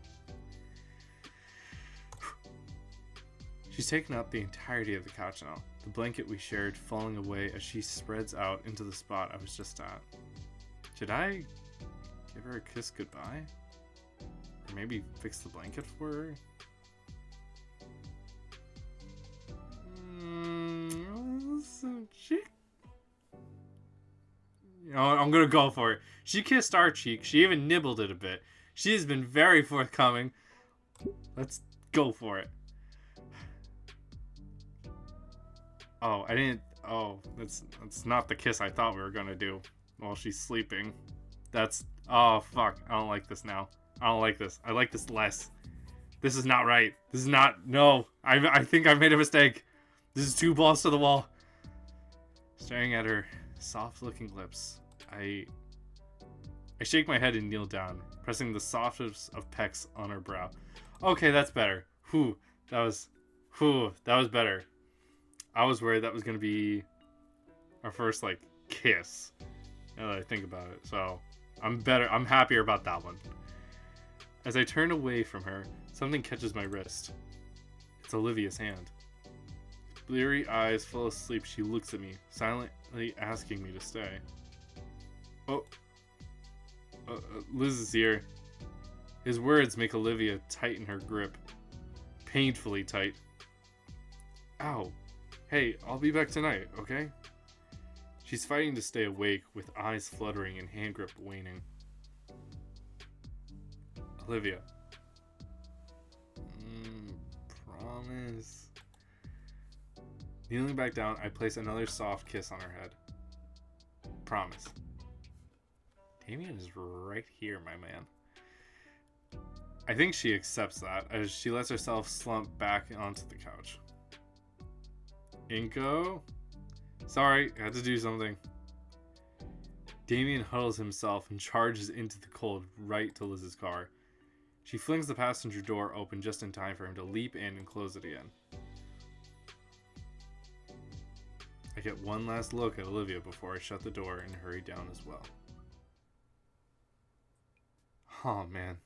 She's taken up the entirety of the couch now, the blanket we shared falling away as she spreads out into the spot I was just at. Should I give her a kiss goodbye? Or maybe fix the blanket for her? I'm gonna go for it. She kissed our cheek. She even nibbled it a bit. She has been very forthcoming. Let's go for it. Oh, that's not the kiss I thought we were gonna do while she's sleeping. Oh fuck, I don't like this now. I don't like this. I like this less. This is not right. This is not, no. I think I made a mistake. This is two balls to the wall. Staring at her soft looking lips, I shake my head and kneel down, pressing the softest of pecks on her brow. Okay, that's better. That was better. I was worried that was gonna be our first kiss. Now that I think about it, so I'm happier about that one. As I turn away from her, something catches my wrist. It's Olivia's hand. With bleary eyes full of sleep, she looks at me, silently asking me to stay. Liz is here. His words make Olivia tighten her grip. Painfully tight. Ow. Hey, I'll be back tonight, okay? She's fighting to stay awake, with eyes fluttering and hand grip waning. Olivia. Promise. Kneeling back down, I place another soft kiss on her head. Promise. Damien is right here, my man. I think she accepts that, as she lets herself slump back onto the couch. Inko? Sorry, I had to do something. Damien huddles himself and charges into the cold right to Liz's car. She flings the passenger door open just in time for him to leap in and close it again. I get one last look at Olivia before I shut the door and hurry down as well. Oh man,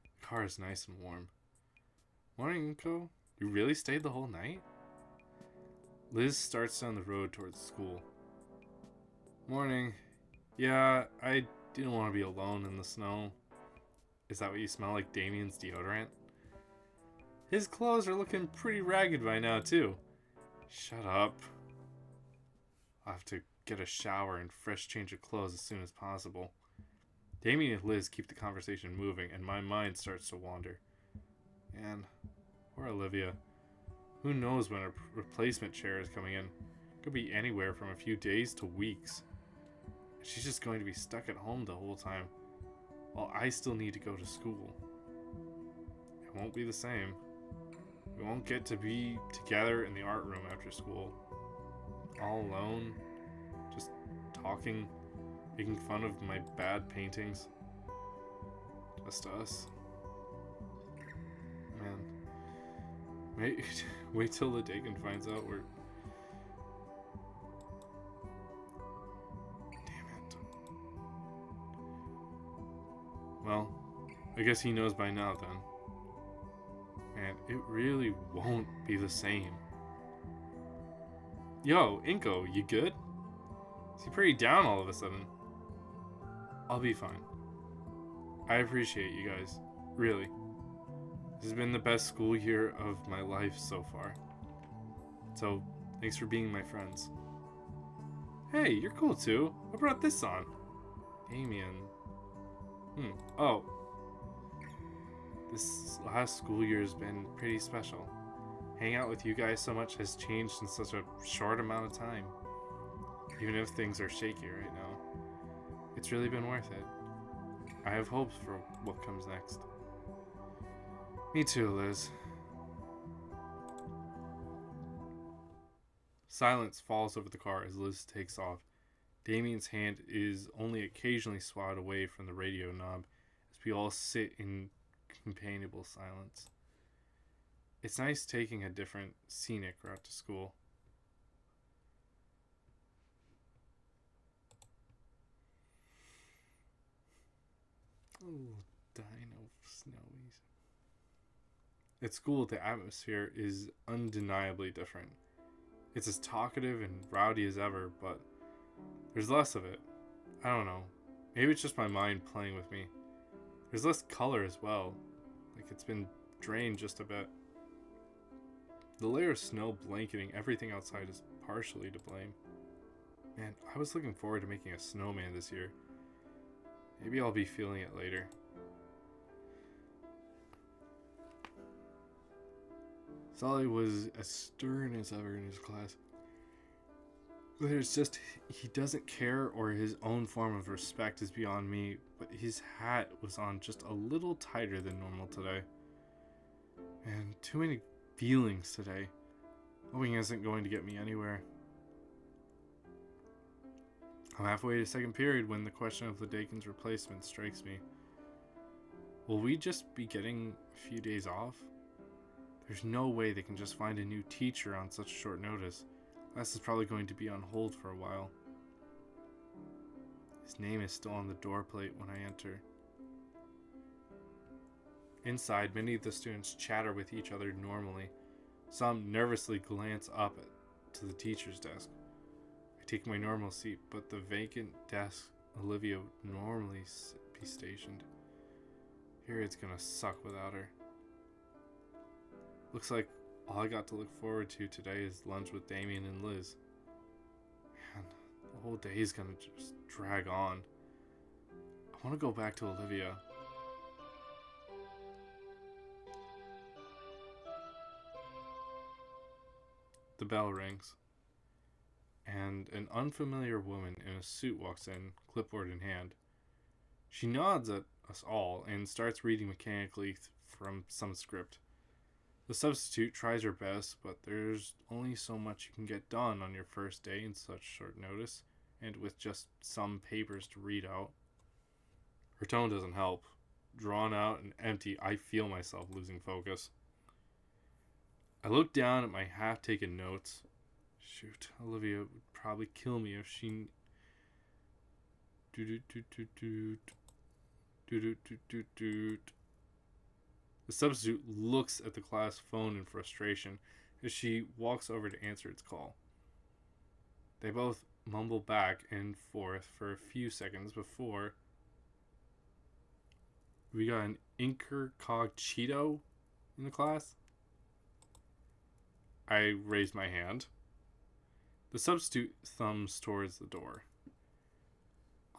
the car is nice and warm. Morning, Inko. You really stayed the whole night? Liz starts down the road towards school. Morning. Yeah, I didn't want to be alone in the snow. Is that what you smell like, Damien's deodorant? His clothes are looking pretty ragged by now, too. Shut up. I'll have to get a shower and fresh change of clothes as soon as possible. Damien and Liz keep the conversation moving, and my mind starts to wander. Man, poor Olivia. Who knows when a replacement chair is coming in? Could be anywhere from a few days to weeks. She's just going to be stuck at home the whole time, while I still need to go to school. It won't be the same. We won't get to be together in the art room after school. All alone, just talking, making fun of my bad paintings. Just us. Man. Wait till the Dakin finds out we're... Damn it. Well, I guess he knows by now then. And it really won't be the same. Yo, Inko, you good? Is he pretty down all of a sudden? I'll be fine. I appreciate you guys. Really. This has been the best school year of my life so far. So, thanks for being my friends. Hey, you're cool too. I brought this on. Damien. Oh. This last school year has been pretty special. Hanging out with you guys so much has changed in such a short amount of time. Even if things are shaky right now. It's really been worth it. I have hopes for what comes next. Me too, Liz. Silence falls over the car as Liz takes off. Damien's hand is only occasionally swatted away from the radio knob as we all sit in companionable silence. It's nice taking a different scenic route to school. Oh, dino snowies. At school, the atmosphere is undeniably different. It's as talkative and rowdy as ever, but there's less of it. I don't know. Maybe it's just my mind playing with me. There's less color as well. Like it's been drained just a bit. The layer of snow blanketing everything outside is partially to blame. Man, I was looking forward to making a snowman this year. Maybe I'll be feeling it later. Sully was as stern as ever in his class. Whether it's just he doesn't care or his own form of respect is beyond me, but his hat was on just a little tighter than normal today. And too many feelings today. Hoping isn't going to get me anywhere. I'm halfway to second period when the question of the Dakin's replacement strikes me. Will we just be getting a few days off? There's no way they can just find a new teacher on such short notice. Class is probably going to be on hold for a while. His name is still on the door plate when I enter. Inside, many of the students chatter with each other normally. Some nervously glance up to the teacher's desk. I take my normal seat, but the vacant desk Olivia would normally be stationed. Here it's gonna suck without her. Looks like all I got to look forward to today is lunch with Damien and Liz. Man, the whole day is gonna just drag on. I want to go back to Olivia. The bell rings, and an unfamiliar woman in a suit walks in, clipboard in hand. She nods at us all and starts reading mechanically from some script. The substitute tries her best, but there's only so much you can get done on your first day in such short notice, and with just some papers to read out. Her tone doesn't help. Drawn out and empty, I feel myself losing focus. I look down at my half-taken notes. Shoot, Olivia would probably kill me if she... The substitute looks at the class phone in frustration as she walks over to answer its call. They both mumble back and forth for a few seconds before... We got an incogito in the class? I raise my hand. The substitute thumbs towards the door.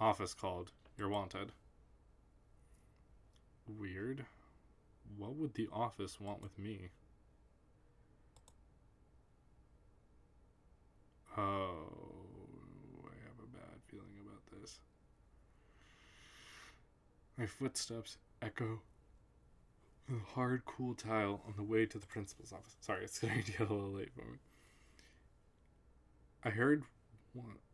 Office called. You're wanted. Weird. What would the office want with me? Oh, I have a bad feeling about this. My footsteps echo the hard, cool tile on the way to the principal's office. Sorry, it's starting to get a little late for me. I heard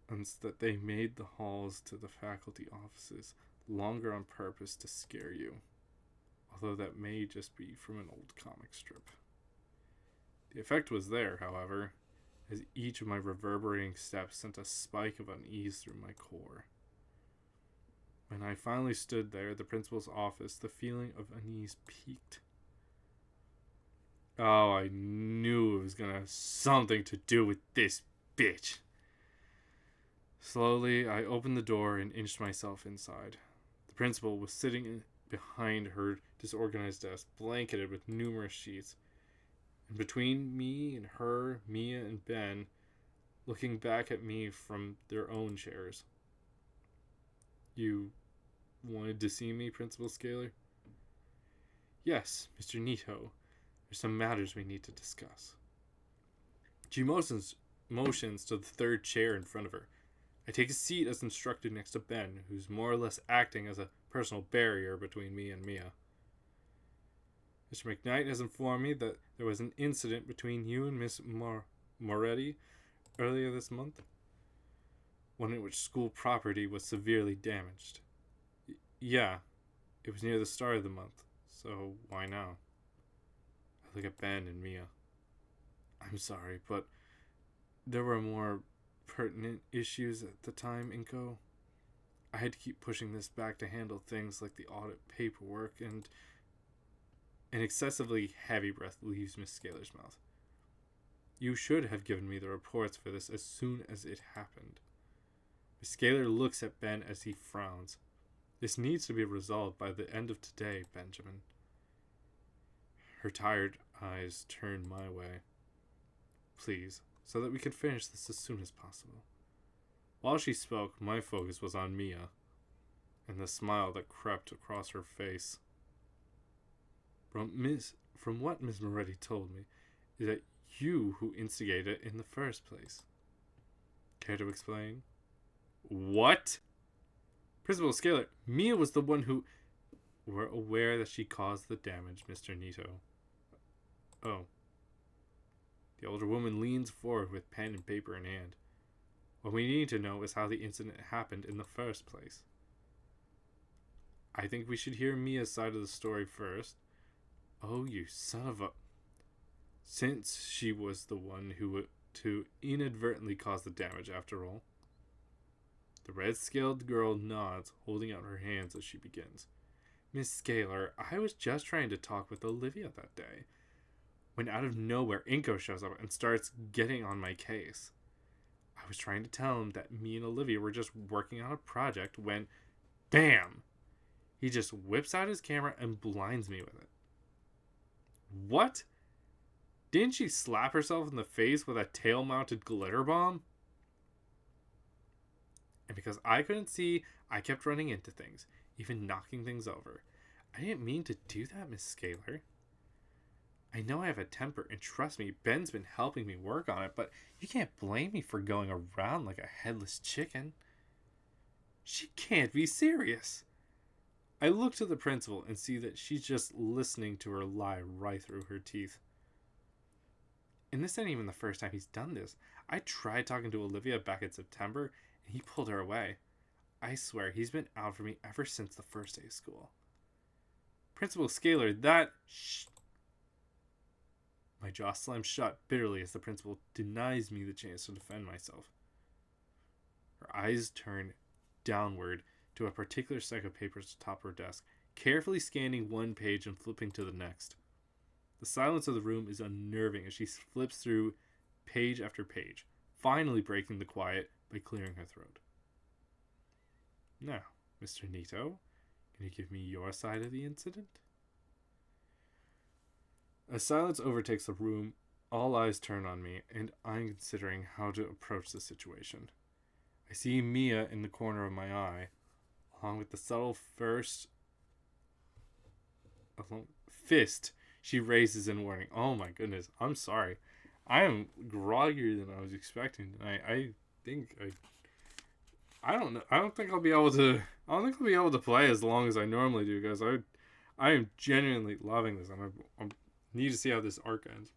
once that they made the halls to the faculty offices longer on purpose to scare you. Although that may just be from an old comic strip. The effect was there, however, as each of my reverberating steps sent a spike of unease through my core. When I finally stood there at the principal's office, the feeling of unease peaked. Oh, I knew it was gonna have something to do with this bitch. Slowly, I opened the door and inched myself inside. The principal was sitting behind her disorganized desk, blanketed with numerous sheets. And between me and her, Mia and Ben, looking back at me from their own chairs. You wanted to see me, Principal Scaler? Yes, Mr. Nito. There's some matters we need to discuss. She motions to the third chair in front of her. I take a seat as instructed next to Ben, who's more or less acting as a personal barrier between me and Mia. Mr. McKnight has informed me that there was an incident between you and Miss Moretti earlier this month, one in which school property was severely damaged. Yeah, it was near the start of the month, so why now? I look at Ben and Mia. I'm sorry, but there were more pertinent issues at the time, Inko. I had to keep pushing this back to handle things like the audit paperwork, and an excessively heavy breath leaves Miss Scaler's mouth. You should have given me the reports for this as soon as it happened. Miss Scaler looks at Ben as he frowns. This needs to be resolved by the end of today, Benjamin. Her tired eyes turn my way. Please, so that we can finish this as soon as possible. While she spoke, my focus was on Mia, and the smile that crept across her face. From what Miss Moretti told me, is that you who instigated it in the first place. Care to explain? What? Principal Scaler, Mia was the one who... We're aware that she caused the damage, Mr. Nito. Oh. The older woman leans forward with pen and paper in hand. What we need to know is how the incident happened in the first place. I think we should hear Mia's side of the story first. Oh, you son of a... Since she was the one who to inadvertently cause the damage after all. The red-scaled girl nods, holding out her hands as she begins. Miss Scaler, I was just trying to talk with Olivia that day, when out of nowhere Inko shows up and starts getting on my case. I was trying to tell him that me and Olivia were just working on a project when, BAM! He just whips out his camera and blinds me with it. What? Didn't she slap herself in the face with a tail-mounted glitter bomb? And because I couldn't see, I kept running into things, even knocking things over. I didn't mean to do that, Miss Scaler. I know I have a temper, and trust me, Ben's been helping me work on it, but you can't blame me for going around like a headless chicken. She can't be serious. I look to the principal and see that she's just listening to her lie right through her teeth. And this ain't even the first time he's done this. I tried talking to Olivia back in September, and he pulled her away. I swear, he's been out for me ever since the first day of school. Principal Scaler, that... Shh. My jaw slams shut bitterly as the principal denies me the chance to defend myself. Her eyes turn downward to a particular stack of papers atop her desk, carefully scanning one page and flipping to the next. The silence of the room is unnerving as she flips through page after page, finally breaking the quiet by clearing her throat. Now, Mr. Nito, can you give me your side of the incident? As silence overtakes the room, all eyes turn on me, and I'm considering how to approach the situation. I see Mia in the corner of my eye, along with the subtle fist she raises in warning. Oh my goodness, I'm sorry. I am groggier than I was expecting tonight. I don't know. I don't think I'll be able to play as long as I normally do, guys. I am genuinely loving this, and I need to see how this arc ends.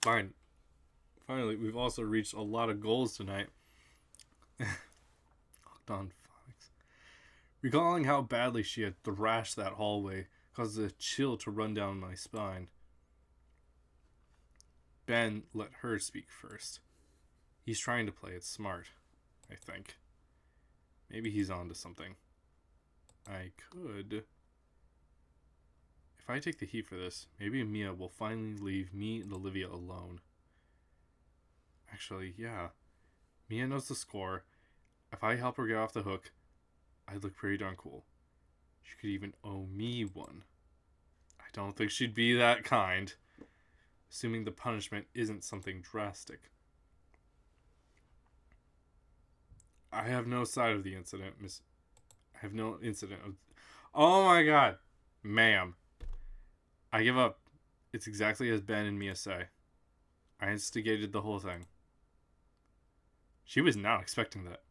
Fine. Finally, we've also reached a lot of goals tonight. Locked on phonics. Recalling how badly she had thrashed that hallway caused a chill to run down my spine. Ben let her speak first. He's trying to play it smart. I think. Maybe he's onto something. I could... If I take the heat for this, maybe Mia will finally leave me and Olivia alone. Actually, yeah. Mia knows the score. If I help her get off the hook, I'd look pretty darn cool. She could even owe me one. I don't think she'd be that kind. Assuming the punishment isn't something drastic. I have no side of the incident, Miss. I have no incident of... Oh my god! Ma'am. I give up. It's exactly as Ben and Mia say. I instigated the whole thing. She was not expecting that.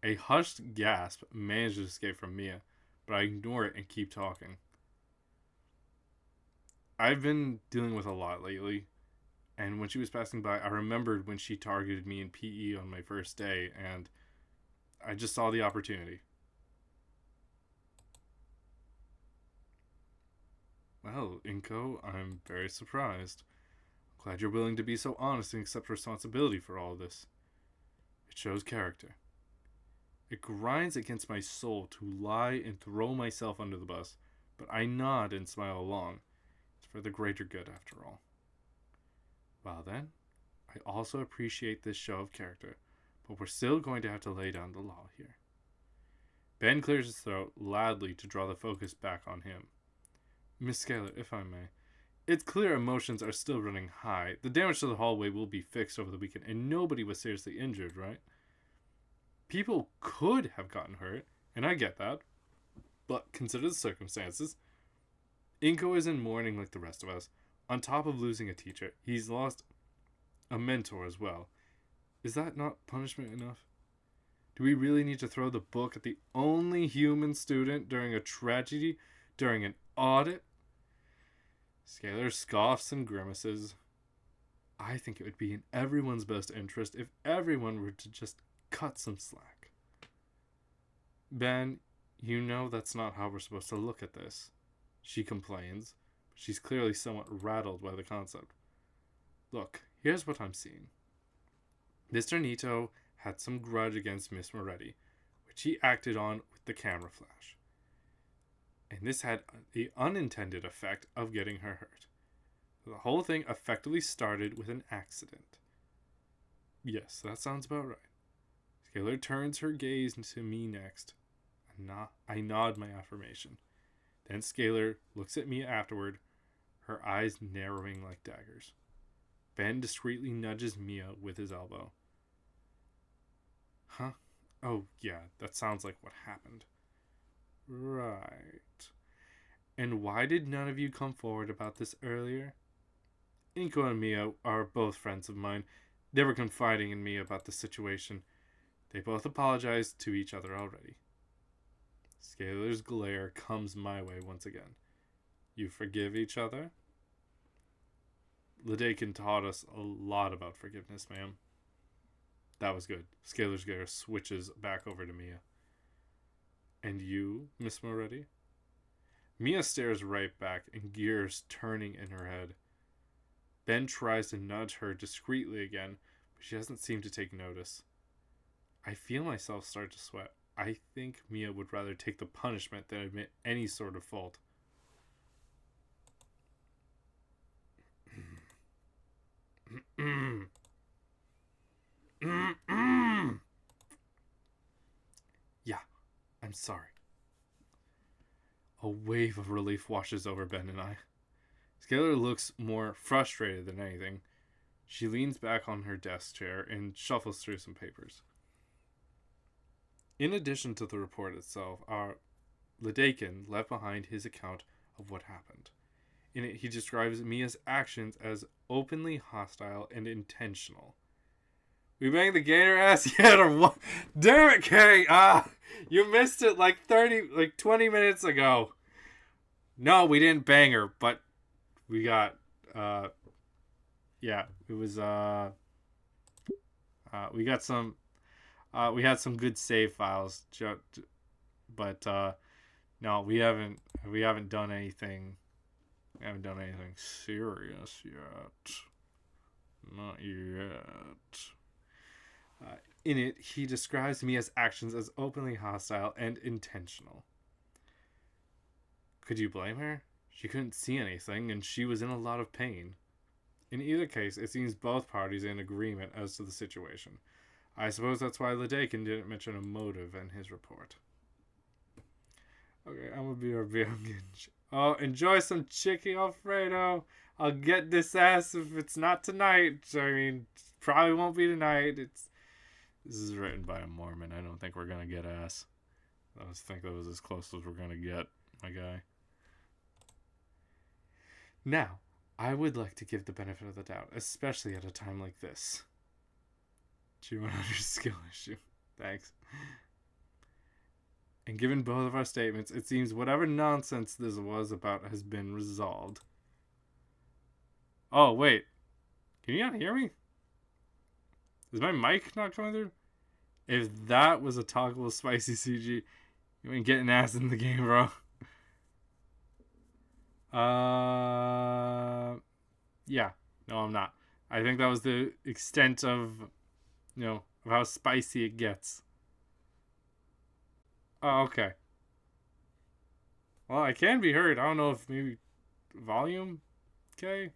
A hushed gasp managed to escape from Mia, but I ignore it and keep talking. I've been dealing with a lot lately, and when she was passing by, I remembered when she targeted me in PE on my first day, and I just saw the opportunity. Well, Inko, I'm very surprised. Glad you're willing to be so honest and accept responsibility for all of this. It shows character. It grinds against my soul to lie and throw myself under the bus, but I nod and smile along. It's for the greater good, after all. Well then, I also appreciate this show of character, but we're still going to have to lay down the law here. Ben clears his throat loudly to draw the focus back on him. Miss Scalar, if I may. It's clear emotions are still running high. The damage to the hallway will be fixed over the weekend, and nobody was seriously injured, right? People could have gotten hurt, and I get that. But consider the circumstances. Inko is in mourning like the rest of us. On top of losing a teacher, he's lost a mentor as well. Is that not punishment enough? Do we really need to throw the book at the only human student during a tragedy, during an audit? Scalar scoffs and grimaces. I think it would be in everyone's best interest if everyone were to just cut some slack. Ben, you know that's not how we're supposed to look at this. She complains, but she's clearly somewhat rattled by the concept. Look, here's what I'm seeing. Mr. Nito had some grudge against Miss Moretti, which he acted on with the camera flash. And this had the unintended effect of getting her hurt. The whole thing effectively started with an accident. Yes, that sounds about right. Scalar turns her gaze to me next. I nod my affirmation. Then Scalar looks at me afterward, her eyes narrowing like daggers. Ben discreetly nudges Mia with his elbow. Huh? Oh, yeah, that sounds like what happened. Right. And why did none of you come forward about this earlier? Inko and Mia are both friends of mine. They were confiding in me about the situation. They both apologized to each other already. Scalar's glare comes my way once again. You forgive each other? Ledakin taught us a lot about forgiveness, ma'am. That was good. Scalar's glare switches back over to Mia. And you, Miss Moretti? Mia stares right back, and gears turning in her head. Ben tries to nudge her discreetly again, but she doesn't seem to take notice. I feel myself start to sweat. I think Mia would rather take the punishment than admit any sort of fault. Yeah, I'm sorry. A wave of relief washes over Ben and I. Scalar looks more frustrated than anything. She leans back on her desk chair and shuffles through some papers. In addition to the report itself, our Ledakin left behind his account of what happened. In it, he describes Mia's actions as openly hostile and intentional. We banged the gator ass yet or what? Damn it, Kay! You missed it like 20 minutes ago. No, we didn't bang her, but we got, yeah, it was, we got some, we had some good save files, but, no, we haven't done anything, serious yet. Not yet. In it, he describes Mia's actions as openly hostile and intentional. Could you blame her? She couldn't see anything, and she was in a lot of pain. In either case, it seems both parties are in agreement as to the situation. I suppose that's why Ledekin didn't mention a motive in his report. Okay, I'm gonna be a vegan. Oh, enjoy some chicken Alfredo. I'll get this ass if it's not tonight. I mean, probably won't be tonight. This is written by a Mormon. I don't think we're gonna get ass. I think that was as close as we're gonna get, my guy. Now, I would like to give the benefit of the doubt, especially at a time like this. G100 skill issue. Thanks. And given both of our statements, it seems whatever nonsense this was about has been resolved. Oh, wait. Can you not hear me? Is my mic not coming through? If that was a toggleable spicy CG, you ain't getting ass in the game, bro. Yeah. No, I'm not. I think that was the extent of, of how spicy it gets. Oh, okay. Well, I can be heard. I don't know if maybe volume. Okay.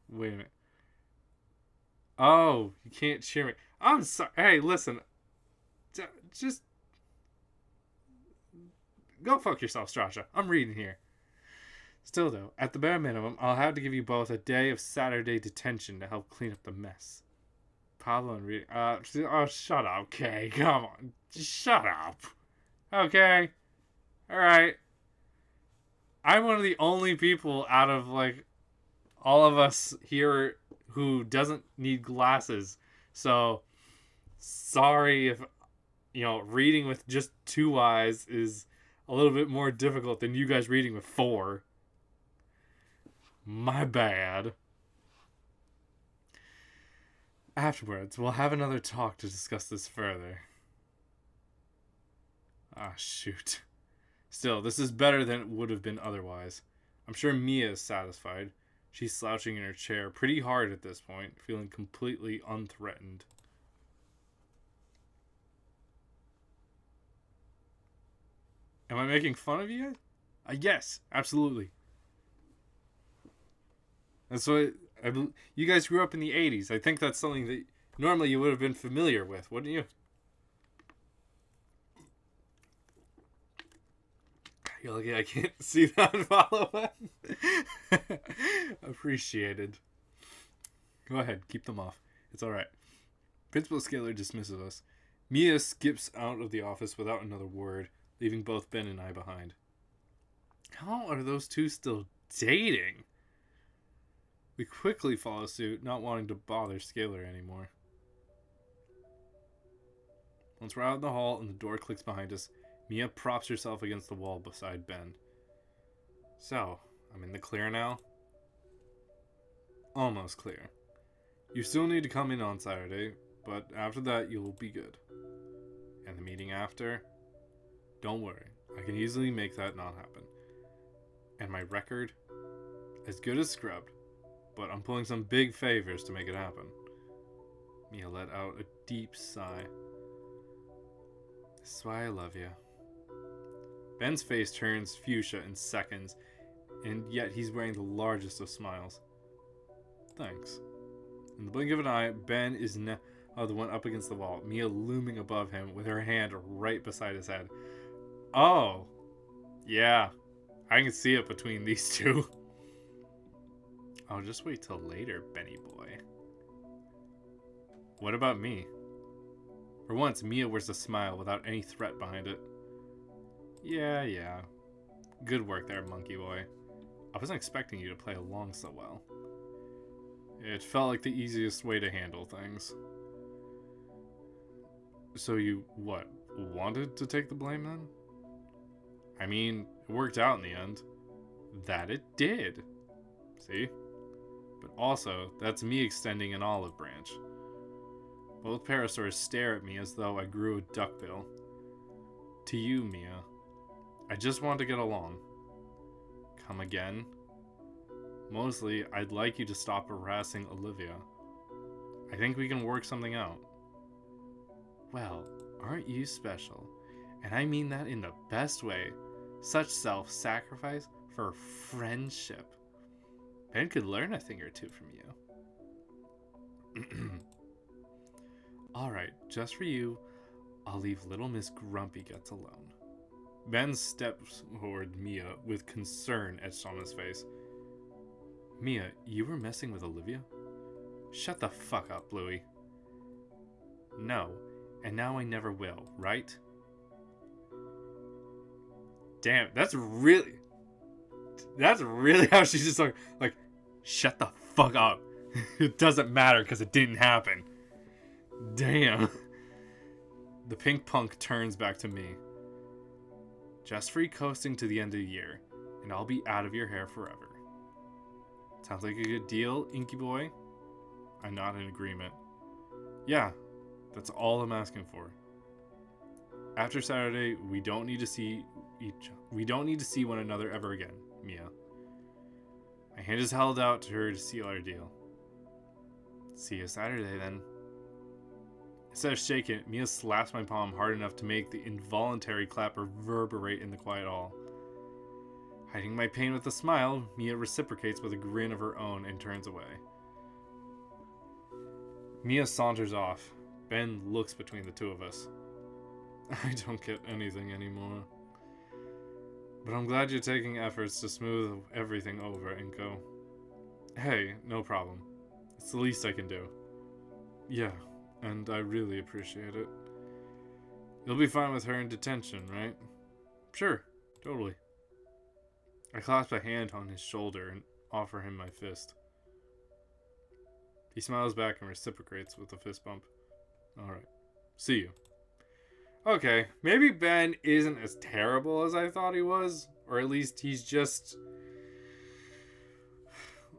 Wait a minute. Oh, you can't cheer me. I'm sorry. Hey, listen. Just go fuck yourself, Strasha. I'm reading here. Still, though, at the bare minimum, I'll have to give you both a day of Saturday detention to help clean up the mess. Pablo and Rita. Oh, shut up, okay? Come on. Just shut up. Okay? Alright. I'm one of the only people out of, all of us here who doesn't need glasses. So, sorry if, reading with just 2 eyes is a little bit more difficult than you guys reading with 4. My bad. Afterwards, we'll have another talk to discuss this further. Ah, shoot. Still, this is better than it would have been otherwise. I'm sure Mia is satisfied. She's slouching in her chair pretty hard at this point, feeling completely unthreatened. Am I making fun of you guys? Yes, absolutely. That's what you guys grew up in the 80s. I think that's something that normally you would have been familiar with, wouldn't you? You're lucky I can't see that follow up. Appreciated. Go ahead, keep them off. It's alright. Principal Scalar dismisses us. Mia skips out of the office without another word, leaving both Ben and I behind. How are those two still dating? We quickly follow suit, not wanting to bother Scalar anymore. Once we're out in the hall and the door clicks behind us, Mia props herself against the wall beside Ben. So, I'm in the clear now? Almost clear. You still need to come in on Saturday, but after that you'll be good. And the meeting after? Don't worry, I can easily make that not happen. And my record? As good as scrubbed, but I'm pulling some big favors to make it happen. Mia let out a deep sigh. This is why I love you. Ben's face turns fuchsia in seconds, and yet he's wearing the largest of smiles. Thanks. In the blink of an eye, Ben is now the one up against the wall, Mia looming above him with her hand right beside his head. Oh, yeah, I can see it between these two. I'll just wait till later, Benny boy. What about me? For once, Mia wears a smile without any threat behind it. Yeah. Good work there, monkey boy. I wasn't expecting you to play along so well. It felt like the easiest way to handle things. So you, wanted to take the blame then? I mean, it worked out in the end. That it did. See? But also, that's me extending an olive branch. Both parasaurs stare at me as though I grew a duckbill. To you, Mia, I just want to get along. Come again? Mostly, I'd like you to stop harassing Olivia. I think we can work something out. Well, aren't you special? And I mean that in the best way. Such self-sacrifice for friendship. Ben could learn a thing or two from you. Alright, just for you, I'll leave little Miss Grumpy Guts alone. Ben steps toward Mia with concern etched on his face. Mia, you were messing with Olivia? Shut the fuck up, Bluey. No, and now I never will, right? Damn, that's really how she's just like, shut the fuck up. It doesn't matter because it didn't happen. Damn. The pink punk turns back to me. Just free coasting to the end of the year, and I'll be out of your hair forever. Sounds like a good deal, Inky Boy? I nod in agreement. Yeah, that's all I'm asking for. After Saturday, we don't need to see one another ever again, Mia. My hand is held out to her to seal our deal. See you Saturday, then. Instead of shaking it, Mia slaps my palm hard enough to make the involuntary clap reverberate in the quiet hall. Hiding my pain with a smile, Mia reciprocates with a grin of her own and turns away. Mia saunters off. Ben looks between the two of us. I don't get anything anymore. But I'm glad you're taking efforts to smooth everything over and go. Hey, no problem. It's the least I can do. Yeah, and I really appreciate it. You'll be fine with her in detention, right? Sure, totally. I clasp a hand on his shoulder and offer him my fist. He smiles back and reciprocates with a fist bump. Alright, see you. Okay, maybe Ben isn't as terrible as I thought he was, or at least he's just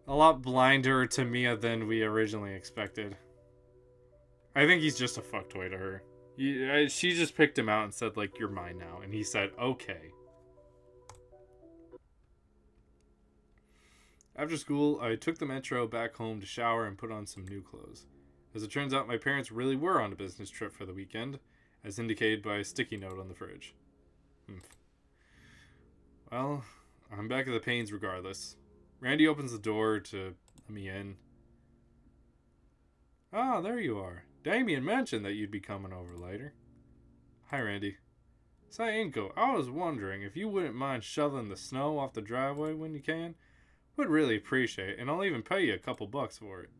a lot blinder to Mia than we originally expected. I think he's just a fucktoy to her. She just picked him out and said, like, you're mine now, and he said, okay. After school, I took the metro back home to shower and put on some new clothes. As it turns out, my parents really were on a business trip for the weekend, as indicated by a sticky note on the fridge. Well, I'm back at the Pains regardless. Randy opens the door to let me in. Ah, there you are. Damien mentioned that you'd be coming over later. Hi, Randy. Say, Inko, I was wondering if you wouldn't mind shoveling the snow off the driveway when you can. Would really appreciate it, and I'll even pay you a couple bucks for it.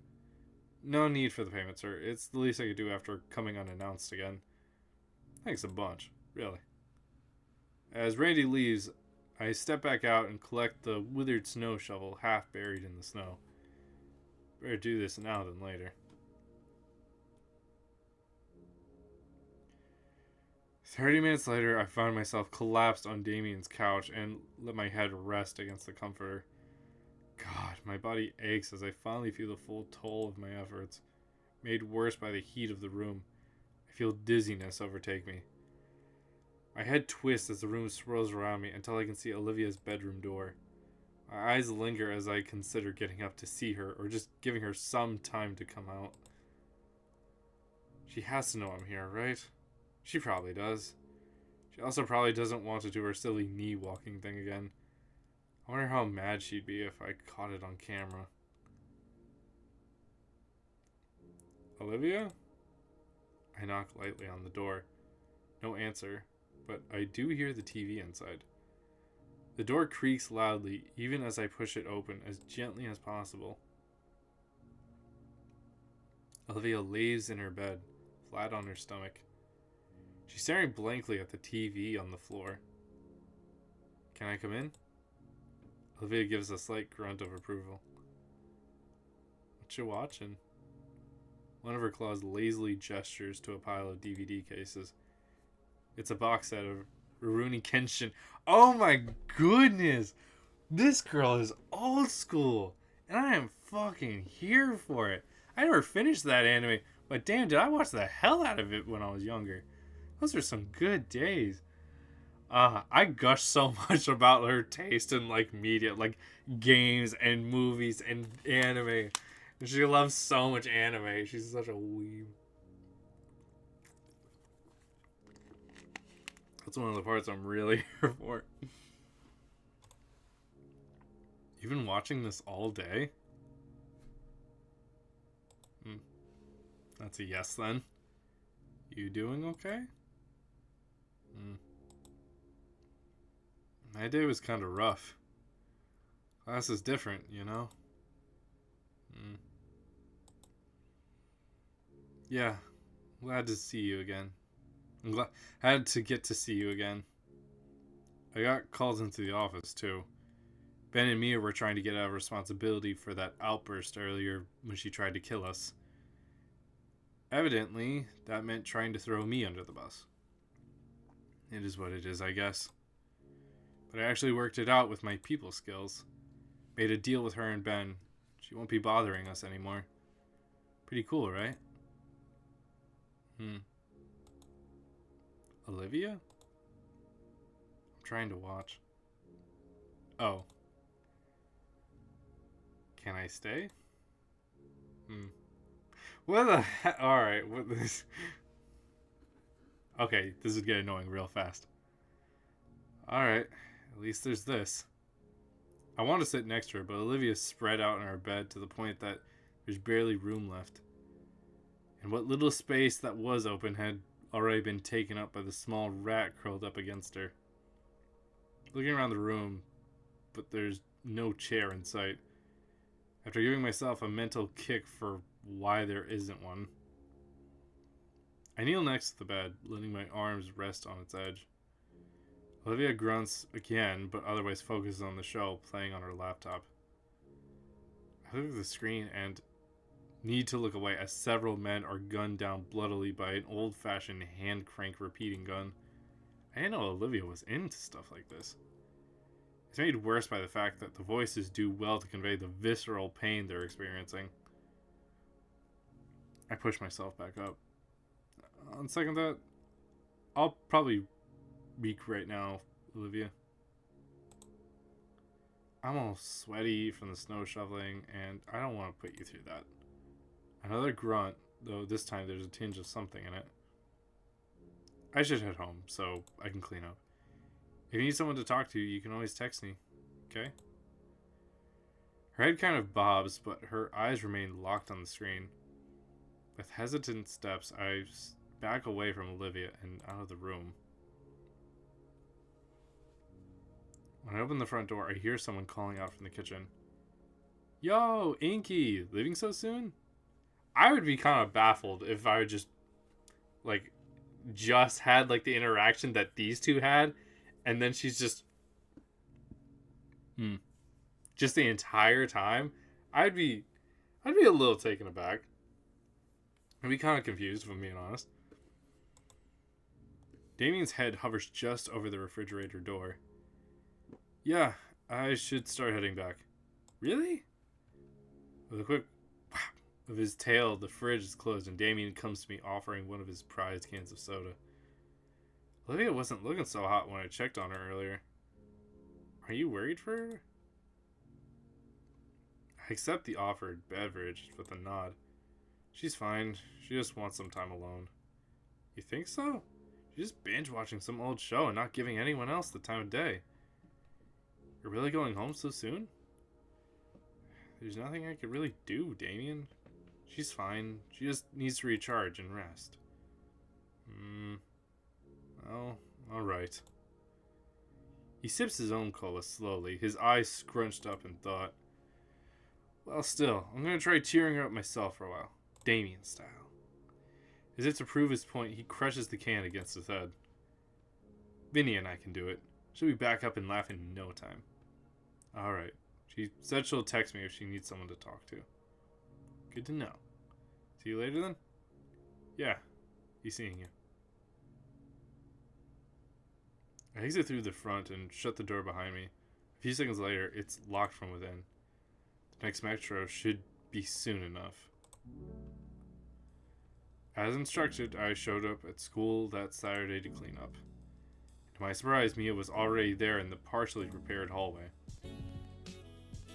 No need for the payment, sir. It's the least I could do after coming unannounced again. Thanks a bunch, really. As Randy leaves, I step back out and collect the withered snow shovel half buried in the snow. Better do this now than later. 30 minutes later, I find myself collapsed on Damien's couch and let my head rest against the comforter. God, my body aches as I finally feel the full toll of my efforts, made worse by the heat of the room. I feel dizziness overtake me. My head twists as the room swirls around me until I can see Olivia's bedroom door. My eyes linger as I consider getting up to see her or just giving her some time to come out. She has to know I'm here, right? She probably does. She also probably doesn't want to do her silly knee walking thing again. I wonder how mad she'd be if I caught it on camera. Olivia? I knock lightly on the door. No answer, but I do hear the TV inside. The door creaks loudly, even as I push it open as gently as possible. Olivia lays in her bed, flat on her stomach. She's staring blankly at the TV on the floor. Can I come in? Olivia gives a slight grunt of approval. What you watching? One of her claws lazily gestures to a pile of DVD cases. It's a box set of Rurouni Kenshin. Oh my goodness! This girl is old school, and I am fucking here for it. I never finished that anime, but damn, did I watch the hell out of it when I was younger. Those are some good days. I gush so much about her taste in like media, like games and movies and anime. She loves so much anime. She's such a weeb. That's one of the parts I'm really here for. You've been watching this all day? Hmm. That's a yes then. You doing okay? Hmm. My day was kind of rough. Class is different, you know? Hmm. Yeah, glad to see you again. I'm glad had to get to see you again. I got called into the office too. Ben and Mia were trying to get out of responsibility for that outburst earlier when she tried to kill us. Evidently, that meant trying to throw me under the bus. It is what it is, I guess. But I actually worked it out with my people skills. Made a deal with her and Ben. She won't be bothering us anymore. Pretty cool, right? Hmm. Olivia? I'm trying to watch. Oh. Can I stay? Hmm. What the heck? Alright, what this? Okay, this is getting annoying real fast. Alright, at least there's this. I want to sit next to her, but Olivia's spread out in our bed to the point that there's barely room left. And what little space that was open had already been taken up by the small rat curled up against her. Looking around the room, but there's no chair in sight. After giving myself a mental kick for why there isn't one, I kneel next to the bed, letting my arms rest on its edge. Olivia grunts again, but otherwise focuses on the show playing on her laptop. I look at the screen and need to look away as several men are gunned down bloodily by an old-fashioned hand crank repeating gun. I didn't know Olivia was into stuff like this. It's made worse by the fact that the voices do well to convey the visceral pain they're experiencing. I push myself back up. On second thought, I'll probably weak right now, Olivia. I'm all sweaty from the snow shoveling, and I don't want to put you through that. Another grunt, though this time there's a tinge of something in it. I should head home, so I can clean up. If you need someone to talk to, you can always text me, okay? Her head kind of bobs, but her eyes remain locked on the screen. With hesitant steps, I back away from Olivia and out of the room. When I open the front door, I hear someone calling out from the kitchen. Yo, Inky, leaving so soon? I would be kind of baffled if I would like, just had, like, the interaction that these two had, and then she's just the entire time. I'd be a little taken aback. I'd be kind of confused, if I'm being honest. Damien's head hovers just over the refrigerator door. Yeah, I should start heading back. Really? With a quick whap of his tail, the fridge is closed and Damien comes to me offering one of his prized cans of soda. Olivia wasn't looking so hot when I checked on her earlier. Are you worried for her? I accept the offered beverage with a nod. She's fine. She just wants some time alone. You think so? She's just binge watching some old show and not giving anyone else the time of day. You're really going home so soon? There's nothing I could really do, Damien. She's fine. She just needs to recharge and rest. Well, alright. He sips his own cola slowly, his eyes scrunched up in thought. Well, still, I'm gonna try cheering her up myself for a while. Damien style. As if to prove his point, he crushes the can against his head. Vinny and I can do it. She'll be back up and laughing in no time. Alright. She said she'll text me if she needs someone to talk to. Good to know. See you later then? Yeah. Be seeing you. I exit through the front and shut the door behind me. A few seconds later, it's locked from within. The next metro should be soon enough. As instructed, I showed up at school that Saturday to clean up. To my surprise, Mia was already there in the partially repaired hallway,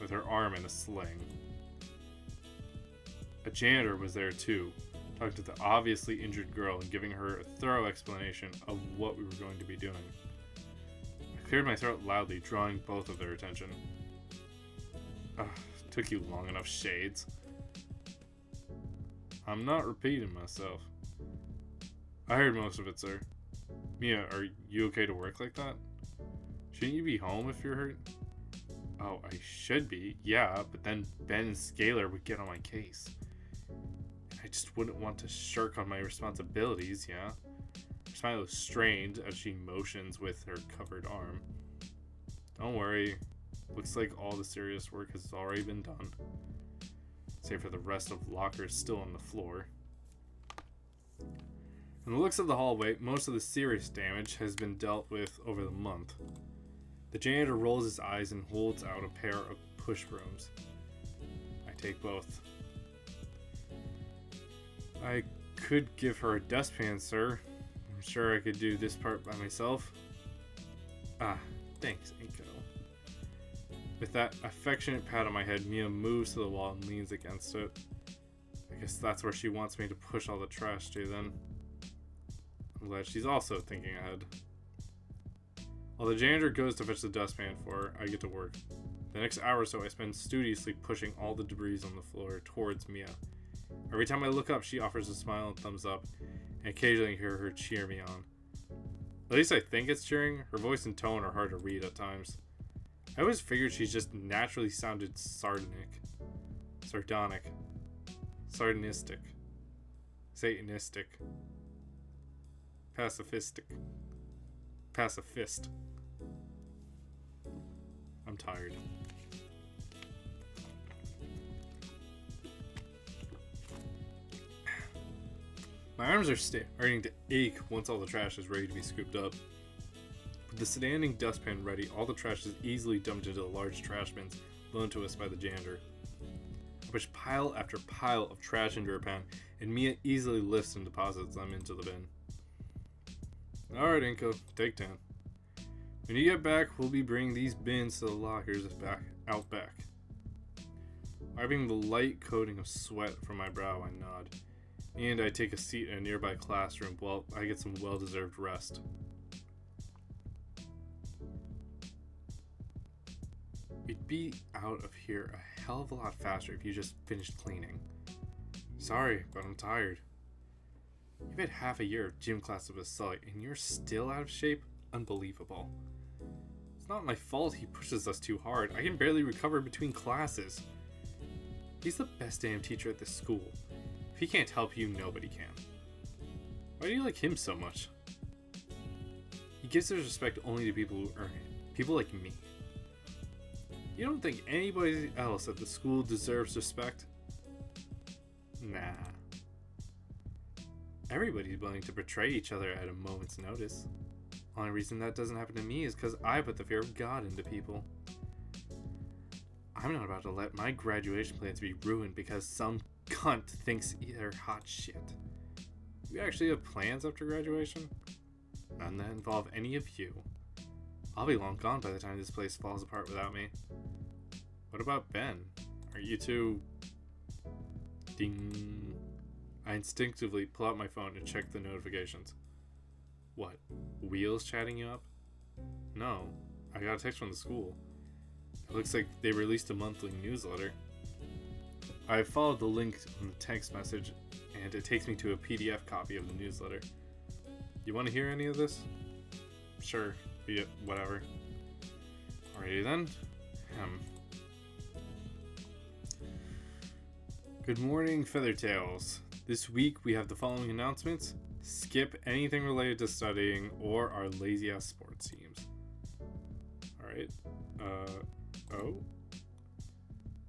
with her arm in a sling. A janitor was there too, talking to the obviously injured girl and giving her a thorough explanation of what we were going to be doing. I cleared my throat loudly, drawing both of their attention. Took you long enough, Shades. I'm not repeating myself. I heard most of it, sir. Mia, are you okay to work like that? Shouldn't you be home if you're hurt? Oh, I should be, yeah, but then Ben and Scalar would get on my case. I just wouldn't want to shirk on my responsibilities, yeah? Her smile is strained as she motions with her covered arm. Don't worry. Looks like all the serious work has already been done. Save for the rest of lockers still on the floor. From the looks of the hallway, most of the serious damage has been dealt with over the month. The janitor rolls his eyes and holds out a pair of push brooms. I take both. I could give her a dustpan, sir. I'm sure I could do this part by myself. Thanks, Inko. With that affectionate pat on my head, Mia moves to the wall and leans against it. I guess that's where she wants me to push all the trash to then. I'm glad she's also thinking ahead. While the janitor goes to fetch the dustpan for her, I get to work. The next hour or so I spend studiously pushing all the debris on the floor towards Mia. Every time I look up, she offers a smile and thumbs up, and occasionally hear her cheer me on. At least I think it's cheering. Her voice and tone are hard to read at times. I always figured she just naturally sounded sardonistic, satanistic, pacifist. I'm tired. My arms are starting to ache once all the trash is ready to be scooped up. With the standing dustpan ready, all the trash is easily dumped into the large trash bins loaned to us by the janitor. I push pile after pile of trash into her pan, and Mia easily lifts and deposits them into the bin. Alright, Inko, take 10. When you get back, we'll be bringing these bins to the lockers out back. Wiping the light coating of sweat from my brow, I nod, and I take a seat in a nearby classroom while I get some well-deserved rest. We'd be out of here a hell of a lot faster if you just finished cleaning. Sorry, but I'm tired. You've had half a year of gym classes with Sully, and you're still out of shape? Unbelievable. It's not my fault he pushes us too hard. I can barely recover between classes. He's the best damn teacher at this school. If he can't help you, nobody can. Why do you like him so much? He gives his respect only to people who earn it. People like me. You don't think anybody else at the school deserves respect? Nah. Everybody's willing to betray each other at a moment's notice. Only reason that doesn't happen to me is because I put the fear of God into people. I'm not about to let my graduation plans be ruined because some cunt thinks they're hot shit. We actually have plans after graduation? None that involve any of you. I'll be long gone by the time this place falls apart without me. What about Ben? Are you two... Ding. I instinctively pull out my phone and check the notifications. What? Wheels chatting you up? No. I got a text from the school. It looks like they released a monthly newsletter. I followed the link on the text message, and it takes me to a PDF copy of the newsletter. You want to hear any of this? Sure. Be it. Whatever. Alrighty then. Good morning, Feathertails. This week we have the following announcements. Skip anything related to studying or our lazy ass sports teams. Alright.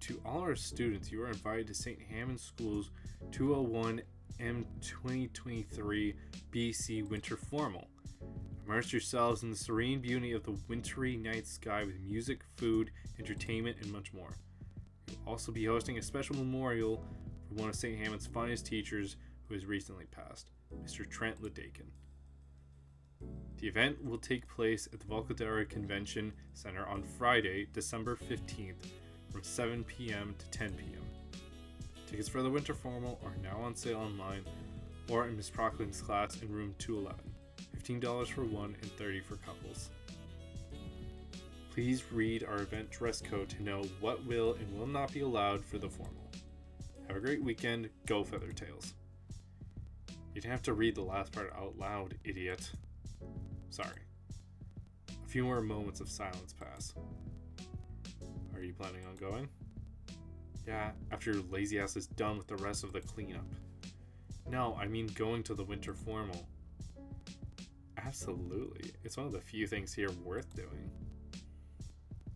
To all our students, you are invited to St. Hammond School's 201 M 2023 BC Winter Formal. Immerse yourselves in the serene beauty of the wintry night sky with music, food, entertainment, and much more. We'll also be hosting a special memorial for one of St. Hammond's finest teachers who has recently passed, Mr. Trent Ledakin. The event will take place at the Volcadera Convention Center on Friday, December 15th from 7 p.m. to 10 p.m. Tickets for the winter formal are now on sale online or in Miss Prockling's class in room 211. $15 for one and $30 for couples. Please read our event dress code to know what will and will not be allowed for the formal. Have a great weekend. Go Feathertails. You didn't have to read the last part out loud, idiot. Sorry. A few more moments of silence pass. Are you planning on going? Yeah, after your lazy ass is done with the rest of the cleanup. No, I mean going to the winter formal. Absolutely. It's one of the few things here worth doing.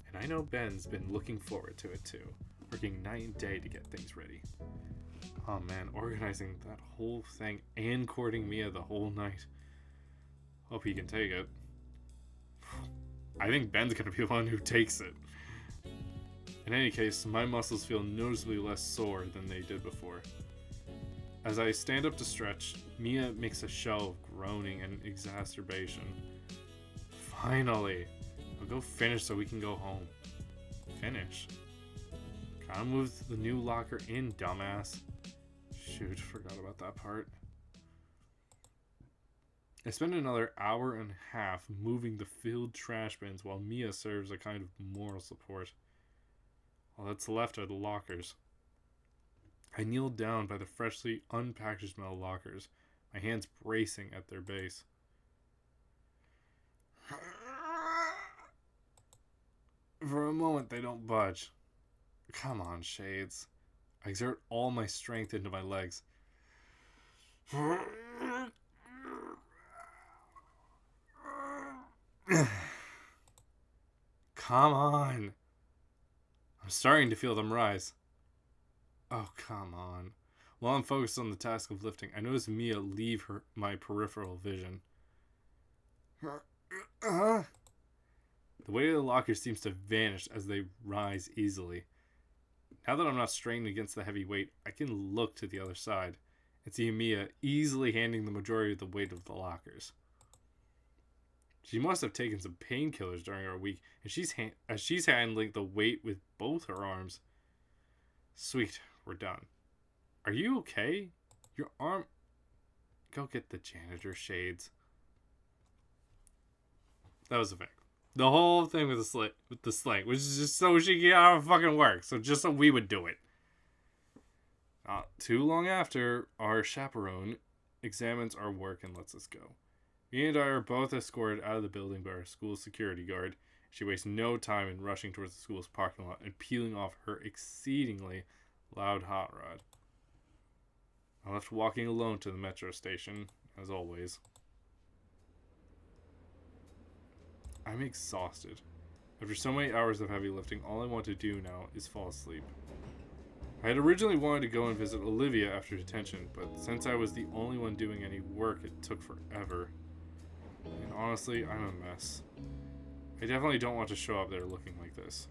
And I know Ben's been looking forward to it too, working night and day to get things ready. Oh man, organizing that whole thing and courting Mia the whole night. Hope he can take it. I think Ben's gonna be the one who takes it. In any case, my muscles feel noticeably less sore than they did before. As I stand up to stretch, Mia makes a show of groaning and exacerbation. Finally! I'll go finish so we can go home. Finish? Gotta move the new locker in, dumbass. Shoot, forgot about that part. I spend another hour and a half moving the filled trash bins while Mia serves a kind of moral support. All that's left are the lockers. I kneel down by the freshly unpackaged metal lockers, my hands bracing at their base. For a moment, they don't budge. Come on, Shades. I exert all my strength into my legs. Come on. I'm starting to feel them rise. Oh, come on. While I'm focused on the task of lifting, I notice Mia leave my peripheral vision. The weight of the locker seems to vanish as they rise easily. Now that I'm not strained against the heavy weight, I can look to the other side and see Mia easily handling the majority of the weight of the lockers. She must have taken some painkillers during our week, and she's handling the weight with both her arms. Sweet, we're done. Are you okay? Your arm... Go get the janitor, Shades. That was a fact. The whole thing with the sling, which is just so she can get out of fucking work, so just so we would do it. Not too long after, our chaperone examines our work and lets us go. Me and I are both escorted out of the building by our school security guard. She wastes no time in rushing towards the school's parking lot and peeling off her exceedingly loud hot rod. I left walking alone to the metro station, as always. I'm exhausted. After so many hours of heavy lifting, all I want to do now is fall asleep. I had originally wanted to go and visit Olivia after detention, but since I was the only one doing any work, it took forever. And honestly, I'm a mess. I definitely don't want to show up there looking like this.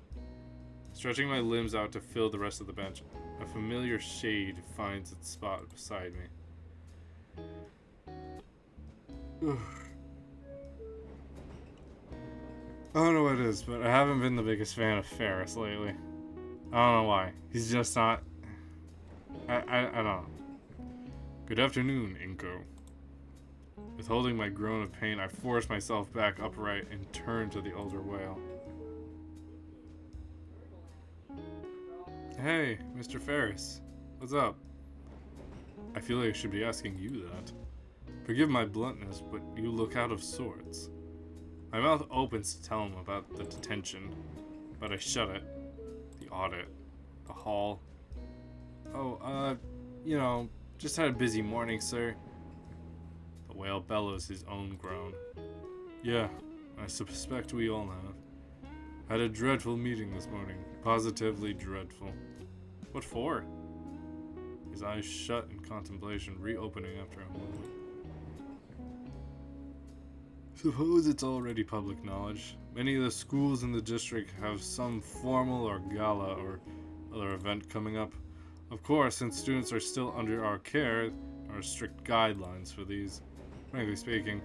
Stretching my limbs out to fill the rest of the bench, a familiar shade finds its spot beside me. I don't know what it is, but I haven't been the biggest fan of Ferris lately. I don't know why. He's just not... I don't know. Good afternoon, Inko. Withholding my groan of pain, I force myself back upright and turn to the older whale. Hey, Mr. Ferris. What's up? I feel like I should be asking you that. Forgive my bluntness, but you look out of sorts. My mouth opens to tell him about the detention, but I shut it. The audit. The hall. Oh, just had a busy morning, sir. The whale bellows his own groan. Yeah, I suspect we all have. Had a dreadful meeting this morning. Positively dreadful. What for? His eyes shut in contemplation, reopening after a moment. Suppose it's already public knowledge. Many of the schools in the district have some formal or gala or other event coming up. Of course, since students are still under our care, there are strict guidelines for these. Frankly speaking,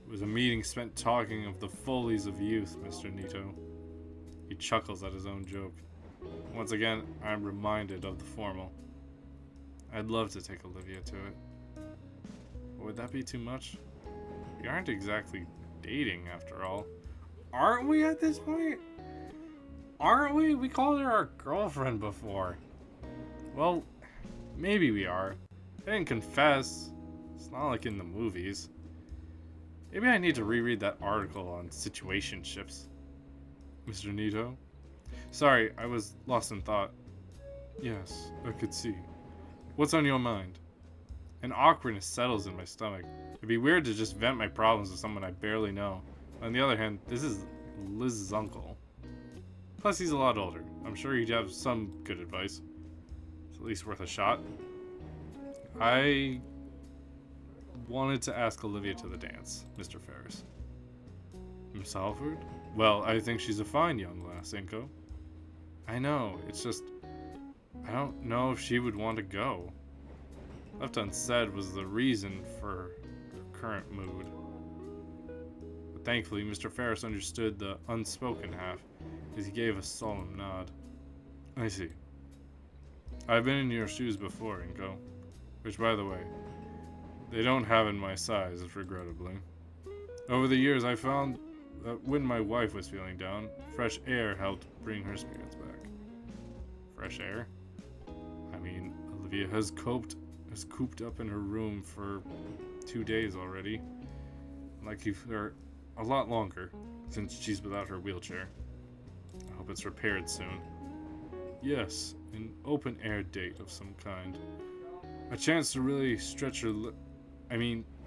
It was a meeting spent talking of the follies of youth, Mr. Nito. He chuckles at his own joke. Once again, I'm reminded of the formal. I'd love to take Olivia to it. But would that be too much? We aren't exactly dating, after all. Aren't we at this point? Aren't we? We called her our girlfriend before. Well, maybe we are. I didn't confess. It's not like in the movies. Maybe I need to reread that article on situationships. Mr. Nito? Sorry, I was lost in thought. Yes, I could see. What's on your mind? An awkwardness settles in my stomach. It'd be weird to just vent my problems to someone I barely know. On the other hand, this is Liz's uncle. Plus, he's a lot older. I'm sure he'd have some good advice. It's at least worth a shot. I wanted to ask Olivia to the dance, Mr. Ferris. Miss Alford? Well, I think she's a fine young lass, Inko. I know, it's just... I don't know if she would want to go. Left unsaid was the reason for her current mood. But thankfully, Mr. Ferris understood the unspoken half, as he gave a solemn nod. I see. I've been in your shoes before, Inko. Which, by the way, they don't have in my size, regrettably. Over the years, I found that when my wife was feeling down, fresh air helped bring her spirits back. Fresh air? I mean, Olivia has cooped up in her room for 2 days already. Like her a lot longer, since she's without her wheelchair. I hope it's repaired soon. Yes, an open-air date of some kind. A chance to really stretch her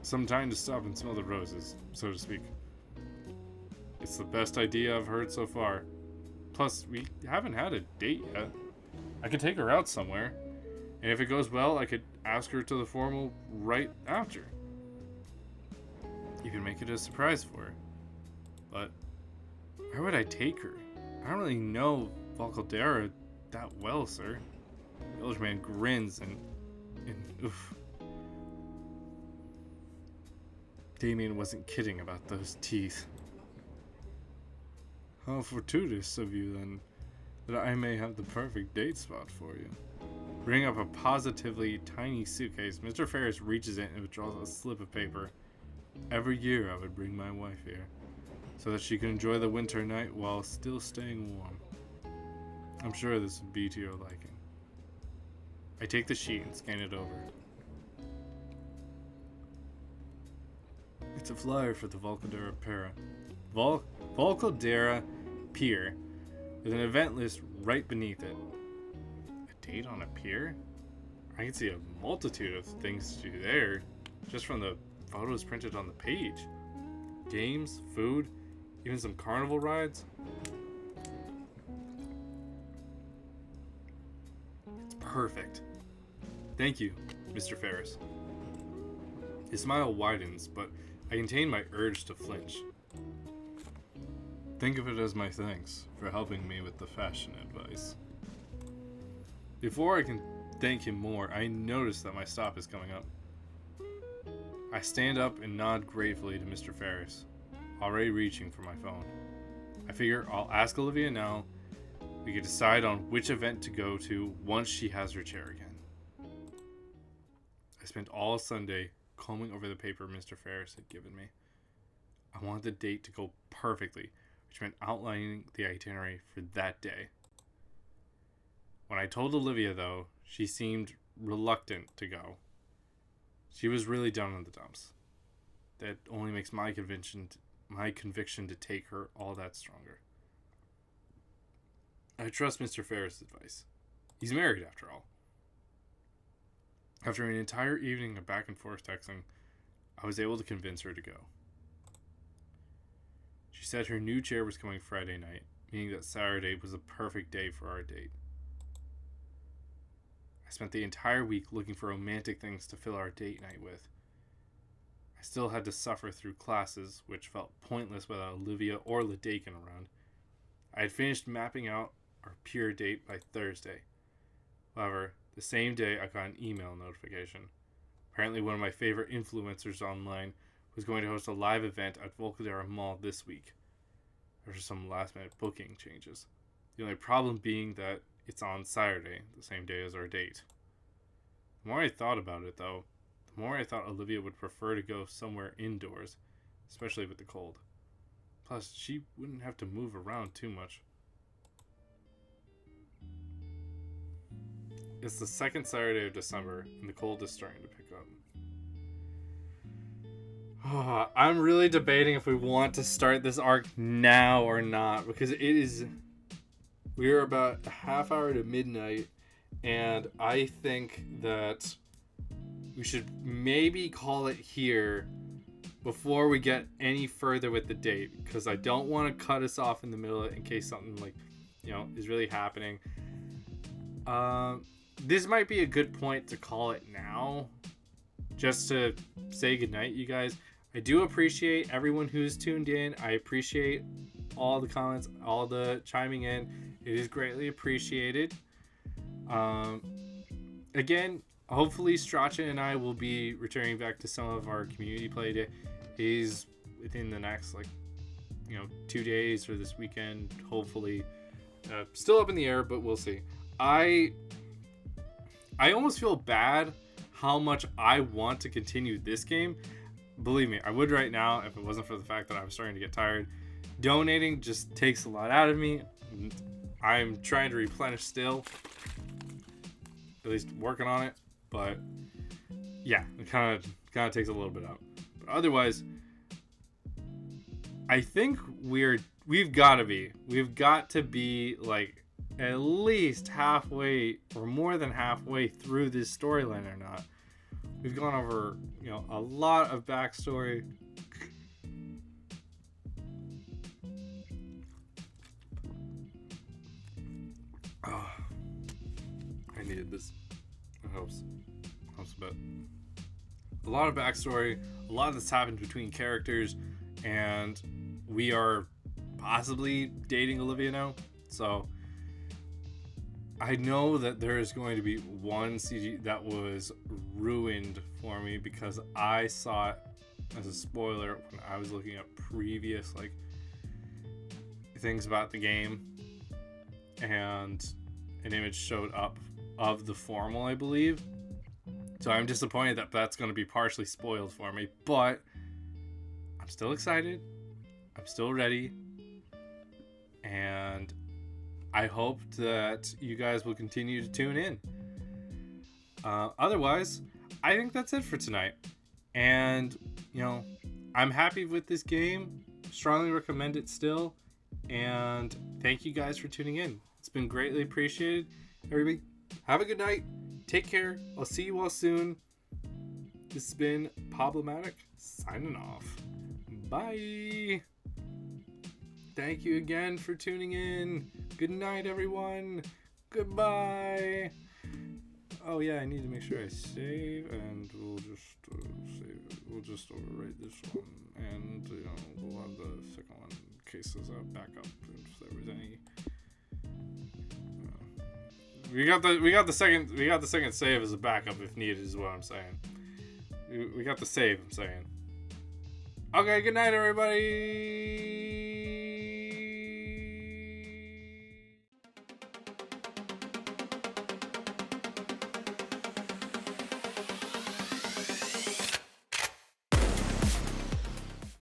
some time to stop and smell the roses, so to speak. It's the best idea I've heard so far. Plus, we haven't had a date yet. I could take her out somewhere, and if it goes well, I could ask her to the formal right after. You can make it a surprise for her. But where would I take her? I don't really know Volcaldera that well, sir. The village man grins and oof. Damien wasn't kidding about those teeth. How fortuitous of you, then, that I may have the perfect date spot for you. Bringing up a positively tiny suitcase, Mr. Ferris reaches in and withdraws a slip of paper. Every year I would bring my wife here, so that she can enjoy the winter night while still staying warm. I'm sure this would be to your liking. I take the sheet and scan it over. It's a flyer for the Volcaldera Pier. Volcaldera Pier, with an event list right beneath it. A date on a pier? I can see a multitude of things to do there, just from the photos printed on the page. Games, food, even some carnival rides. It's perfect. Thank you, Mr. Ferris. His smile widens, but I contain my urge to flinch. Think of it as my thanks for helping me with the fashion advice. Before I can thank him more, I notice that my stop is coming up. I stand up and nod gratefully to Mr. Ferris, already reaching for my phone. I figure I'll ask Olivia now. We can decide on which event to go to once she has her chair again. I spent all Sunday combing over the paper Mr. Ferris had given me. I wanted the date to go perfectly, which meant outlining the itinerary for that day. When I told Olivia, though, she seemed reluctant to go. She was really down in the dumps. That only makes my conviction to take her all that stronger. I trust Mr. Ferris' advice. He's married, after all. After an entire evening of back and forth texting, I was able to convince her to go. She said her new chair was coming Friday night, meaning that Saturday was the perfect day for our date. I spent the entire week looking for romantic things to fill our date night with. I still had to suffer through classes, which felt pointless without Olivia or Ladakin around. I had finished mapping out our pure date by Thursday. However, the same day I got an email notification. Apparently one of my favorite influencers online was going to host a live event at Volcadera Mall this week after some last-minute booking changes. The only problem being that it's on Saturday, the same day as our date. The more I thought about it, though, the more I thought Olivia would prefer to go somewhere indoors, especially with the cold. Plus, she wouldn't have to move around too much. It's the second Saturday of December, and the cold is starting to pick up. I'm really debating if we want to start this arc now or not, because we're about a half hour to midnight, and I think that we should maybe call it here before we get any further with the date, because I don't want to cut us off in the middle in case something is really happening. This might be a good point to call it now, just to say goodnight, you guys. I do appreciate everyone who's tuned in. I appreciate all the comments, all the chiming in. It is greatly appreciated. Again, hopefully Stracha and I will be returning back to some of our community play days within the next 2 days or this weekend, hopefully. Still up in the air, but we'll see. I almost feel bad how much I want to continue this game. Believe me, I would right now if it wasn't for the fact that I'm starting to get tired. Donating just takes a lot out of me. I'm trying to replenish still. At least working on it. But yeah, it kind of takes a little bit out. But otherwise, I think we've got to be at least halfway or more than halfway through this storyline or not. We've gone over, a lot of backstory. Oh, I needed this. It helps a bit. A lot of backstory, a lot of this happened between characters, and we are possibly dating Olivia now. So I know that there is going to be one CG that was ruined for me because I saw it as a spoiler when I was looking at previous things about the game, and an image showed up of the formal, I believe. So I'm disappointed that that's going to be partially spoiled for me, but I'm still excited. I'm still ready. And I hope that you guys will continue to tune in. Otherwise, I think that's it for tonight. And, I'm happy with this game. Strongly recommend it still. And thank you guys for tuning in. It's been greatly appreciated. Everybody, have a good night. Take care. I'll see you all soon. This has been Problematic, signing off. Bye. Thank you again for tuning in. Good night, everyone. Goodbye. Oh yeah, I need to make sure I save, and we'll just save it. We'll just overwrite this one, and we'll have the second one in case there's a backup if there was any. We got the second save as a backup if needed, is what I'm saying. We got the save, I'm saying. Okay, good night, everybody.